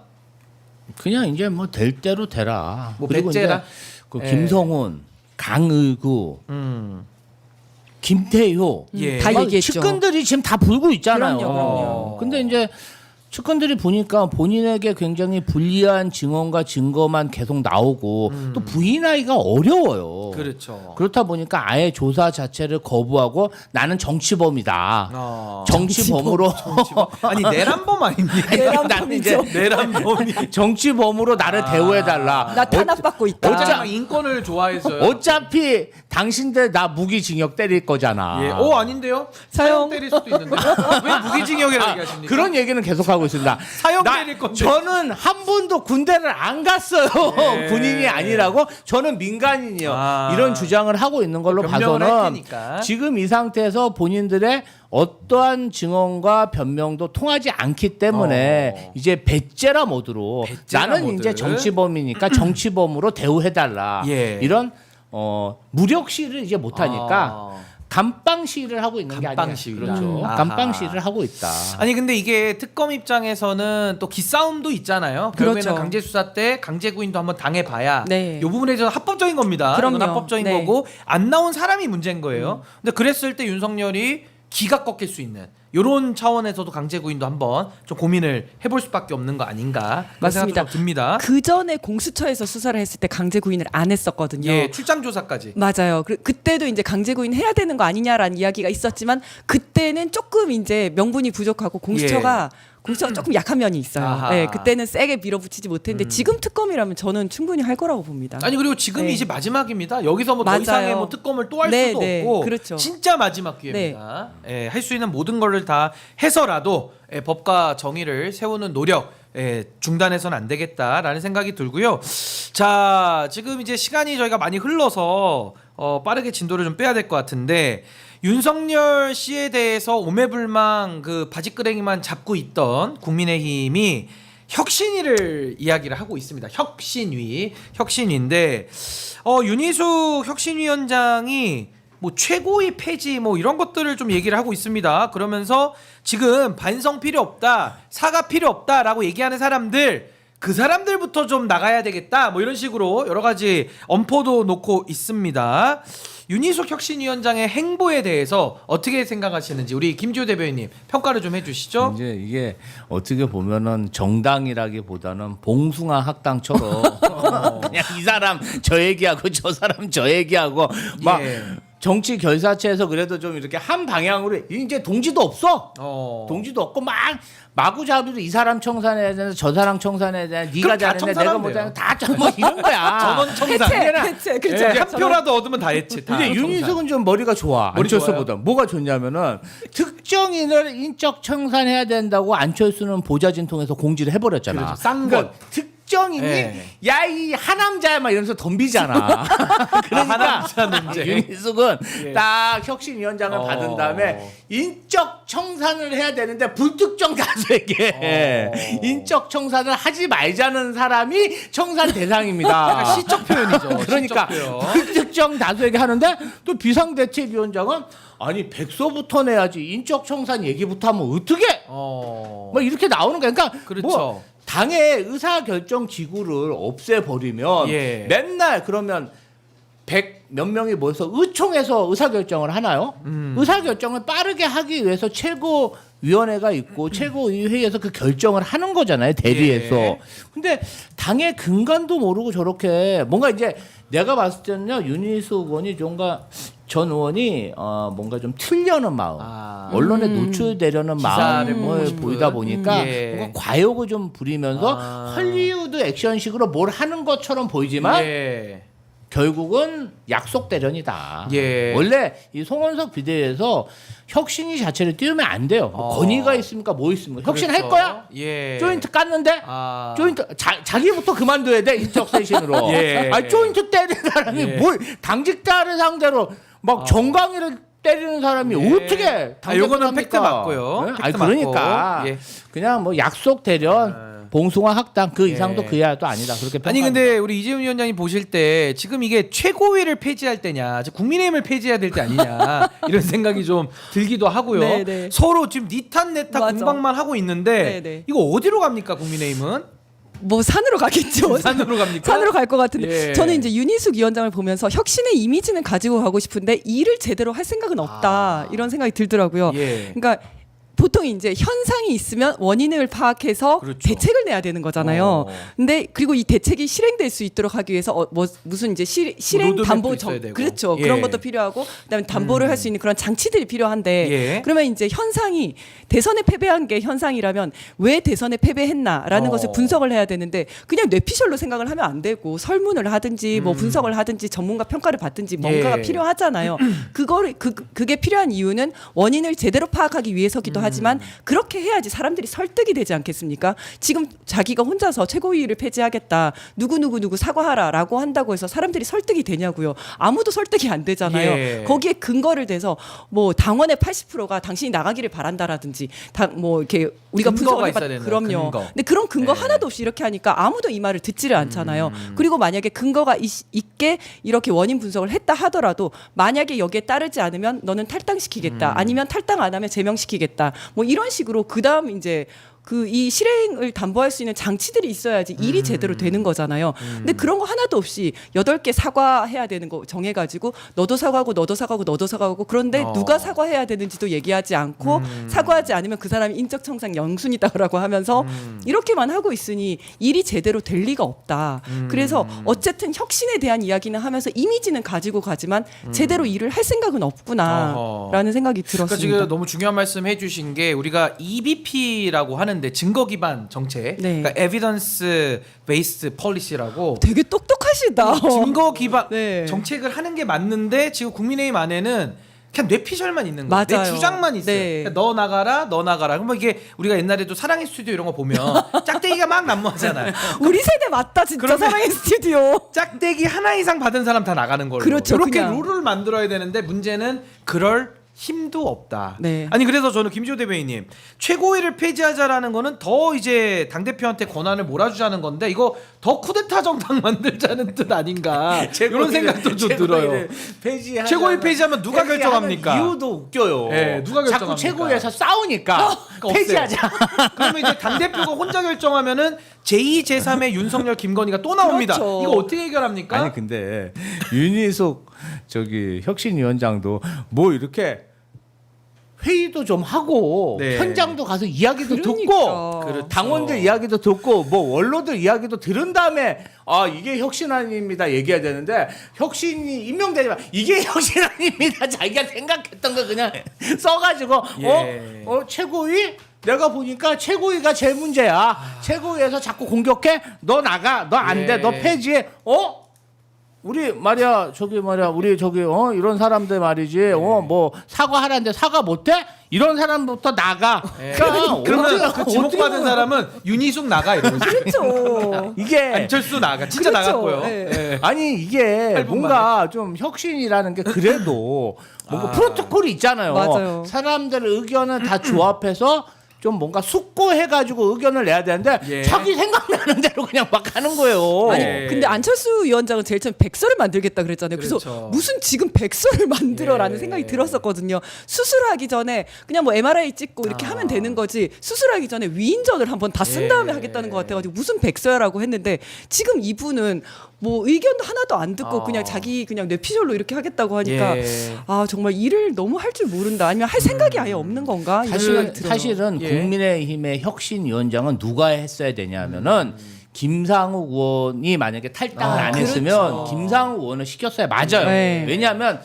그냥 이제 뭐 될 대로 되라. 뭐 그리고 배째라? 이제 그 예. 김성훈, 강의구, 김태효 예. 다 막 얘기했죠. 측근들이 지금 다 불고 있잖아요. 그럼요. 근데 이제 측근들이 보니까 본인에게 굉장히 불리한 증언과 증거만 계속 나오고 또 부인하기가 어려워요. 그렇죠. 그렇다 보니까 아예 조사 자체를 거부하고 나는 정치범이다. 정치범으로 아니 내란범 아닙니까? 나는 이제 내란범이 정치범으로 나를 대우해달라. 나 탄압받고 있다. 어차피 인권을 좋아해서요. 어차피 당신들 나 무기징역 때릴 거잖아. 예. 아닌데요? 사형 사형. 때릴 수도 있는데 왜 무기징역이라고 얘기하십니까? 그런 얘기는 계속하고 있습니다. 사형 때릴 건데. 저는 한 번도 군대를 안 갔어요. 예. 군인이 아니라고. 저는 민간인이요. 아. 이런 주장을 하고 있는 걸로 변명을 할 봐서는 테니까. 지금 이 상태에서 본인들의 어떠한 증언과 변명도 통하지 않기 때문에 이제 배째라 모드로 배째라 나는 모드. 이제 정치범이니까 정치범으로 대우해달라. 예. 이런 무력 시위를 이제 못하니까 감방 시위를 하고 있는 게 감방 아니에요. 시위. 그렇죠. 아하. 감방 시위를 하고 있다. 아니 근데 이게 특검 입장에서는 또 기싸움도 있잖아요. 결국에는 그렇죠. 강제 수사 때 강제 구인도 한번 당해봐야 네. 이 부분에서 합법적인 겁니다. 그럼요. 이건 합법적인 네. 거고 안 나온 사람이 문제인 거예요. 근데 그랬을 때 윤석열이 기가 꺾일 수 있는 이런 차원에서도 강제 구인도 한번 좀 고민을 해볼 수밖에 없는 거 아닌가 그런 맞습니다. 생각도 좀 듭니다. 그 전에 공수처에서 수사를 했을 때 강제 구인을 안 했었거든요. 예, 출장 조사까지. 맞아요. 그때도 이제 강제 구인 해야 되는 거 아니냐라는 이야기가 있었지만 그때는 조금 이제 명분이 부족하고 공수처가 조금 약한 면이 있어요. 아하. 네, 그때는 세게 밀어붙이지 못했는데 지금 특검이라면 저는 충분히 할 거라고 봅니다. 아니 그리고 지금이 네. 이제 마지막입니다. 여기서 뭐 더 맞아요. 이상의 뭐 특검을 또 할 네, 수도 네, 없고 그렇죠. 진짜 마지막 기회입니다. 예, 할 수 있는 모든 거를 다 해서라도 법과 정의를 세우는 노력 중단해서는 안 되겠다라는 생각이 들고요. 자, 지금 이제 시간이 저희가 많이 흘러서 빠르게 진도를 좀 빼야 될 것 같은데 윤석열 씨에 대해서 오매불망 그 바지끄레기만 잡고 있던 국민의힘이 혁신위를 이야기를 하고 있습니다. 혁신위인데 윤희숙 혁신위원장이 뭐 최고위 폐지 뭐 이런 것들을 좀 얘기를 하고 있습니다. 그러면서 지금 반성 필요 없다, 사과 필요 없다라고 얘기하는 사람들 그 사람들부터 좀 나가야 되겠다 뭐 이런 식으로 여러 가지 엄포도 놓고 있습니다. 윤희숙 혁신위원장의 행보에 대해서 어떻게 생각하시는지 우리 김지호 대변인님 평가를 좀 해주시죠. 이제 이게 어떻게 보면은 정당이라기보다는 봉숭아 학당처럼 그냥 이 사람 저 얘기하고 저 사람 저 얘기하고 막 예. 정치 결사체에서 그래도 좀 이렇게 한 방향으로 이제 동지도 없어. 동지도 없고 막 마구잡이로 이 사람 청산해야 되나 저 사람 청산해야 되나 네가 그럼 다 잘했네 내가 청산하면 못했네 돼요. 다 이런 거야. 전원 청산. 해체, 그렇죠. 한 표라도 얻으면 다 했지. 다 근데 청산. 윤희숙은 좀 머리가 좋아. 머리 안철수보다. 뭐가 좋냐면은 특정인을 인적 청산해야 된다고 안철수는 보좌진 통해서 공지를 해버렸잖아. 그렇죠. 싼 그러니까 것. 특정인이 예. 야 이 하남자야 막 이러면서 덤비잖아. 그러니까 하남자 논쟁. 윤희숙은 예. 딱 혁신위원장을 받은 다음에 인적 청산을 해야 되는데 불특정 다수에게 인적 청산을 하지 말자는 사람이 청산 대상입니다. 약간 시적 표현이죠. 그러니까 시적 표현. 불특정 다수에게 하는데 또 비상대책위원장은 아니 백서부터 내야지 인적 청산 얘기부터 하면 어떻게 뭐 이렇게 나오는 거야. 그러니까 그렇죠. 뭐 당의 의사결정 기구를 없애버리면 예. 맨날 그러면 100 몇 명이 모여서 의총에서 의사결정을 하나요? 의사결정을 빠르게 하기 위해서 최고위원회가 있고 최고위회에서 그 결정을 하는 거잖아요. 대리해서. 예. 근데 당의 근간도 모르고 저렇게 뭔가 이제 내가 봤을 때는요. 윤희숙 의원이 뭔가 전 의원이 뭔가 좀 틀려는 마음, 언론에 노출되려는 기사를 마음을 보고 보이다 싶은. 보니까 예. 뭔가 과욕을 좀 부리면서 헐리우드 액션식으로 뭘 하는 것처럼 보이지만 예. 결국은 약속 대련이다. 예. 원래 이 송원석 비대위에서 혁신이 자체를 띄우면 안 돼요. 뭐 건의가 있습니까? 뭐 있습니까? 혁신 할 그렇죠. 거야? 예. 조인트 깠는데 조인트 자기부터 그만둬야 돼 인적 쇄신으로. 예. 조인트 때리는 사람이 예. 뭘 당직자를 상대로 막 정강이를 때리는 사람이 예. 어떻게 요거는 합니까? 팩트 맞고요. 네? 팩트 아니 그러니까 맞고. 예. 그냥 뭐 약속 대련 봉숭아 학당 그 이상도 예. 그 이하도 아니다. 그렇게 아니 평가합니다. 근데 우리 이재훈 위원장님 보실 때 지금 이게 최고위를 폐지할 때냐, 즉 국민의힘을 폐지해야 될 때 아니냐 이런 생각이 좀 들기도 하고요. 네네. 서로 지금 니탄 내탄 맞아. 공방만 하고 있는데 네네. 이거 어디로 갑니까 국민의힘은? 뭐 산으로 가겠죠. 산으로 갑니까? 산으로 갈 것 같은데 예. 저는 이제 윤희숙 위원장을 보면서 혁신의 이미지는 가지고 가고 싶은데 일을 제대로 할 생각은 없다 이런 생각이 들더라고요. 예. 그러니까 보통 이제 현상이 있으면 원인을 파악해서 그렇죠. 대책을 내야 되는 거잖아요. 어. 근데 그리고 이 대책이 실행될 수 있도록 하기 위해서 뭐 무슨 이제 실행 로드맵도 담보 있어야 되고. 그렇죠. 예. 그런 것도 필요하고 그다음에 담보를 할 수 있는 그런 장치들이 필요한데 예. 그러면 이제 현상이 대선에 패배한 게 현상이라면 왜 대선에 패배했나라는 것을 분석을 해야 되는데 그냥 뇌피셜로 생각을 하면 안 되고 설문을 하든지 뭐 분석을 하든지 전문가 평가를 받든지 뭔가가 예. 필요하잖아요. 그게 필요한 이유는 원인을 제대로 파악하기 위해서기도 하지만 그렇게 해야지 사람들이 설득이 되지 않겠습니까? 지금 자기가 혼자서 최고위를 폐지하겠다. 누구 사과하라라고 한다고 해서 사람들이 설득이 되냐고요. 아무도 설득이 안 되잖아요. 예. 거기에 근거를 대서 뭐 당원의 80%가 당신이 나가기를 바란다라든지 뭐 이렇게 우리가 근거가 분석을 있어야 해봤 되는 그럼요. 근거. 근데 그런 근거 예. 하나도 없이 이렇게 하니까 아무도 이 말을 듣지를 않잖아요. 그리고 만약에 근거가 있게 이렇게 원인 분석을 했다 하더라도 만약에 여기에 따르지 않으면 너는 탈당시키겠다. 아니면 탈당 안 하면 제명시키겠다. 뭐 이런 식으로 그다음 이제 이 실행을 담보할 수 있는 장치들이 있어야지 일이 제대로 되는 거잖아요. 근데 그런 거 하나도 없이 8개 사과해야 되는 거 정해가지고 너도 사과하고 너도 사과하고 너도 사과하고 그런데 누가 사과해야 되는지도 얘기하지 않고 사과하지 않으면 그 사람이 인적청산 영순이다라고 하면서 이렇게만 하고 있으니 일이 제대로 될 리가 없다. 그래서 어쨌든 혁신에 대한 이야기는 하면서 이미지는 가지고 가지만 제대로 일을 할 생각은 없구나라는 생각이 그러니까 들었습니다. 지금 너무 중요한 말씀 해주신 게 우리가 EBP라고 하는데 증거 기반 정책, 네. 그러니까 Evidence Based Policy라고 되게 똑똑하시다. 증거 기반 네. 정책을 하는 게 맞는데 지금 국민의힘 안에는 그냥 뇌피셜만 있는 거예요. 내 맞아요. 주장만 있어요. 네. 그러니까 너 나가라. 그럼 이게 우리가 옛날에도 사랑의 스튜디오 이런 거 보면 짝대기가 막 난무하잖아요. 우리 세대 맞다 진짜 그러면- 사랑의 스튜디오. 짝대기 하나 이상 받은 사람 다 나가는 걸로. 그렇죠, 이렇게 그냥. 룰을 만들어야 되는데 문제는 그럴 힘도 없다. 네. 아니 그래서 저는 김지호 대변인님 최고위를 폐지하자라는 거는 더 이제 당 대표한테 권한을 몰아주자는 건데 이거 더 쿠데타 정당 만들자는 뜻 아닌가 이런 생각도 좀 들어요. 최고위 폐지하면 누가 결정합니까? 이유도 웃겨요. 네, 누가 자꾸 결정합니까? 최고위에서 싸우니까 그러니까 폐지하자. 그러면 이제 당 대표가 혼자 결정하면은 제2, 제3의 윤석열, 김건희가 또 나옵니다. 그렇죠. 이거 어떻게 해결합니까? 아니 근데 윤희숙 혁신위원장도 뭐 이렇게 회의도 좀 하고 네. 현장도 가서 이야기도 그러니까. 듣고 그렇죠. 당원들 이야기도 듣고 뭐 원로들 이야기도 들은 다음에 이게 혁신안입니다 얘기해야 되는데 혁신이 임명되지만 이게 혁신안입니다 자기가 생각했던 거 그냥 써가지고 예. 최고위 내가 보니까 최고위가 제일 문제야. 최고위에서 자꾸 공격해. 너 나가. 너 안 돼. 예. 너 폐지해. 우리 말이야 저기 말이야 우리 저기 이런 사람들 말이지 뭐 사과하라는데 사과 못해? 이런 사람부터 나가. 그러니까 그러면 그 지목받은 사람은 윤희숙 나가 이러면서 그렇죠. 이게 안철수 나가 진짜 그렇죠. 나갔고요. 네. 예. 아니 이게 8분 뭔가 좀 혁신이라는 게 그래도 뭔가 프로토콜이 있잖아요. 맞아요. 사람들의 의견을 다 조합해서 좀 뭔가 숙고해가지고 의견을 내야 되는데 예. 자기 생각나는 대로 그냥 막 하는 거예요. 아니 예. 근데 안철수 위원장은 제일 처음 백서를 만들겠다 그랬잖아요. 그래서 그렇죠. 무슨 지금 백서를 만들어라는 예. 생각이 들었었거든요. 수술하기 전에 그냥 뭐 MRI 찍고 이렇게 하면 되는 거지. 수술하기 전에 위인전을 한번 다 쓴 다음에 예. 하겠다는 것 같아가지고 무슨 백서야라고 했는데 지금 이분은 뭐 의견도 하나도 안 듣고 그냥 자기 그냥 뇌피셜로 이렇게 하겠다고 하니까 예. 아 정말 일을 너무 할 줄 모른다. 아니면 할 생각이 아예 없는 건가? 이런 생각이 들어요. 사실은 예. 국민의힘의 혁신위원장은 누가 했어야 되냐면은 김상욱 의원이 만약에 탈당을 안 했으면 그렇죠. 김상욱 의원을 시켰어야 맞아요. 네. 왜냐하면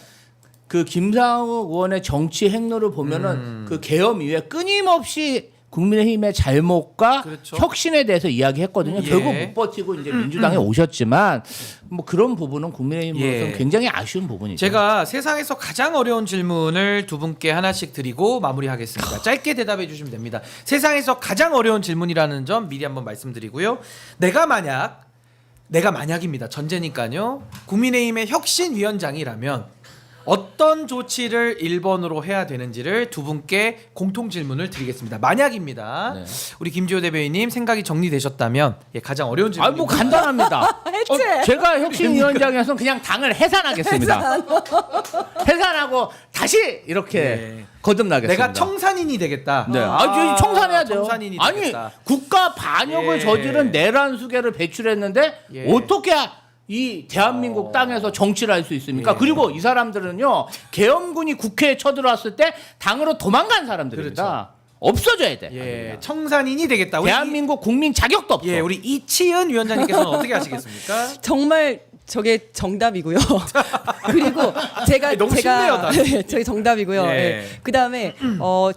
그 김상욱 의원의 정치 행로를 보면은 그 계엄 이후에 끊임없이 국민의힘의 잘못과 그렇죠. 혁신에 대해서 이야기했거든요. 예. 결국 못 버티고 이제 민주당에 오셨지만 뭐 그런 부분은 국민의힘으로서는 예. 굉장히 아쉬운 부분이죠. 제가 세상에서 가장 어려운 질문을 두 분께 하나씩 드리고 마무리하겠습니다. 짧게 대답해 주시면 됩니다. 세상에서 가장 어려운 질문이라는 점 미리 한번 말씀드리고요. 내가 만약입니다. 전제니까요. 국민의힘의 혁신위원장이라면 어떤 조치를 1번으로 해야 되는지를 두 분께 공통 질문을 드리겠습니다. 만약입니다. 네. 우리 김지호 대변인님 생각이 정리되셨다면 가장 어려운 질문. 뭐 간단합니다. 해체. 제가 혁신위원장에서는 그냥 당을 해산하겠습니다. 해산하고 다시 이렇게 네. 거듭나겠습니다. 내가 청산인이 되겠다. 네. 청산해야 돼요. 청산인이 아니 되겠다. 국가 반역을 예. 저지른 내란 수계를 배출했는데 예. 어떻게 이 대한민국 땅에서 정치를 할 수 있습니까? 예. 그리고 이 사람들은요 계엄군이 국회에 쳐들어왔을 때 당으로 도망간 사람들입니다. 없어져야 돼. 예, 청산인이 되겠다. 우리 대한민국 국민 자격도 없어. 우리 이치은 위원장님께서는 어떻게 하시겠습니까? 정말 저게 정답이고요. 그리고 제가 너무 쉽네요, 다. 저게 정답이고요. 예. 예. 그다음에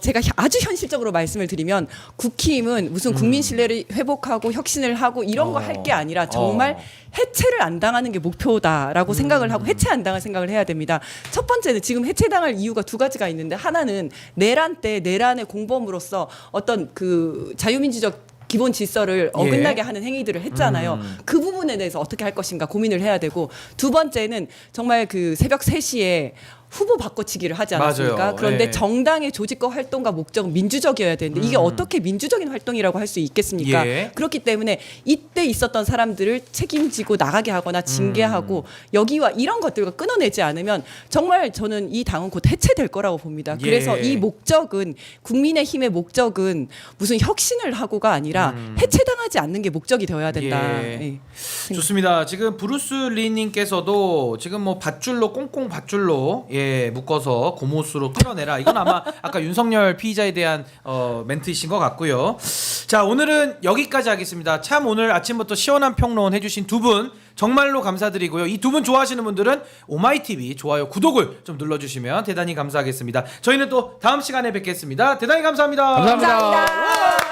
제가 아주 현실적으로 말씀을 드리면 국힘은 무슨 국민 신뢰를 회복하고 혁신을 하고 이런 거 할 게 아니라 정말 해체를 안 당하는 게 목표다라고 생각을 하고 해체 안 당할 생각을 해야 됩니다. 첫 번째는 지금 해체당할 이유가 두 가지가 있는데 하나는 내란 때 내란의 공범으로서 어떤 그 자유민주적 기본 질서를 어긋나게 하는 행위들을 했잖아요. 그 부분에 대해서 어떻게 할 것인가 고민을 해야 되고 두 번째는 정말 그 새벽 3시에 후보 바꿔치기를 하지 않았습니까? 맞아요. 그런데 예. 정당의 조직과 활동과 목적은 민주적이어야 되는데 이게 어떻게 민주적인 활동이라고 할 수 있겠습니까? 예. 그렇기 때문에 이때 있었던 사람들을 책임지고 나가게 하거나 징계하고 여기와 이런 것들과 끊어내지 않으면 정말 저는 이 당은 곧 해체될 거라고 봅니다. 그래서 예. 이 목적은 국민의힘의 목적은 무슨 혁신을 하고가 아니라 해체당하지 않는 게 목적이 되어야 된다. 예. 예. 좋습니다. 지금 브루스 리님께서도 지금 뭐 밧줄로 꽁꽁 밧줄로 묶어서 고무수로 끌어내라. 이건 아마 아까 윤석열 피의자에 대한 멘트이신 것 같고요. 자, 오늘은 여기까지 하겠습니다. 참 오늘 아침부터 시원한 평론 해주신 두 분 정말로 감사드리고요. 이 두 분 좋아하시는 분들은 오마이TV 좋아요, 구독을 좀 눌러주시면 대단히 감사하겠습니다. 저희는 또 다음 시간에 뵙겠습니다. 대단히 감사합니다. 감사합니다. 감사합니다.